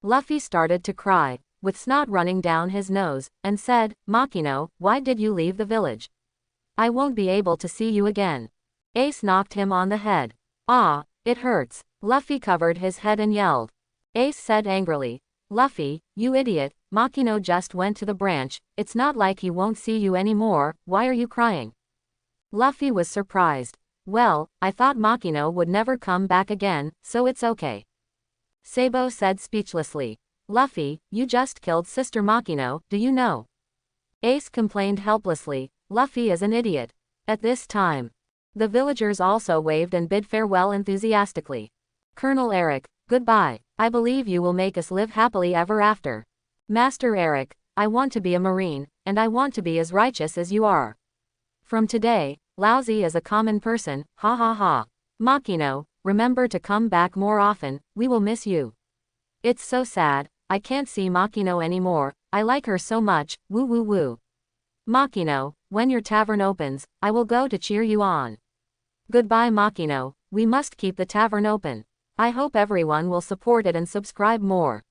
Luffy started to cry, with snot running down his nose, and said, Makino, why did you leave the village? I won't be able to see you again. Ace knocked him on the head. Ah, it hurts. Luffy covered his head and yelled. Ace said angrily, Luffy, you idiot, Makino just went to the branch, it's not like he won't see you anymore, why are you crying? Luffy was surprised. Well, I thought Makino would never come back again, so it's okay. Sabo said speechlessly, Luffy, you just killed Sister Makino, do you know? Ace complained helplessly, Luffy is an idiot. At this time, the villagers also waved and bid farewell enthusiastically. Colonel Eric, goodbye. I believe you will make us live happily ever after. Master Eric, I want to be a Marine, and I want to be as righteous as you are. From today, lousy as a common person, ha ha ha. Makino, remember to come back more often, we will miss you. It's so sad, I can't see Makino anymore, I like her so much, woo woo woo. Makino, when your tavern opens, I will go to cheer you on. Goodbye Makino, we must keep the tavern open. I hope everyone will support it and subscribe more.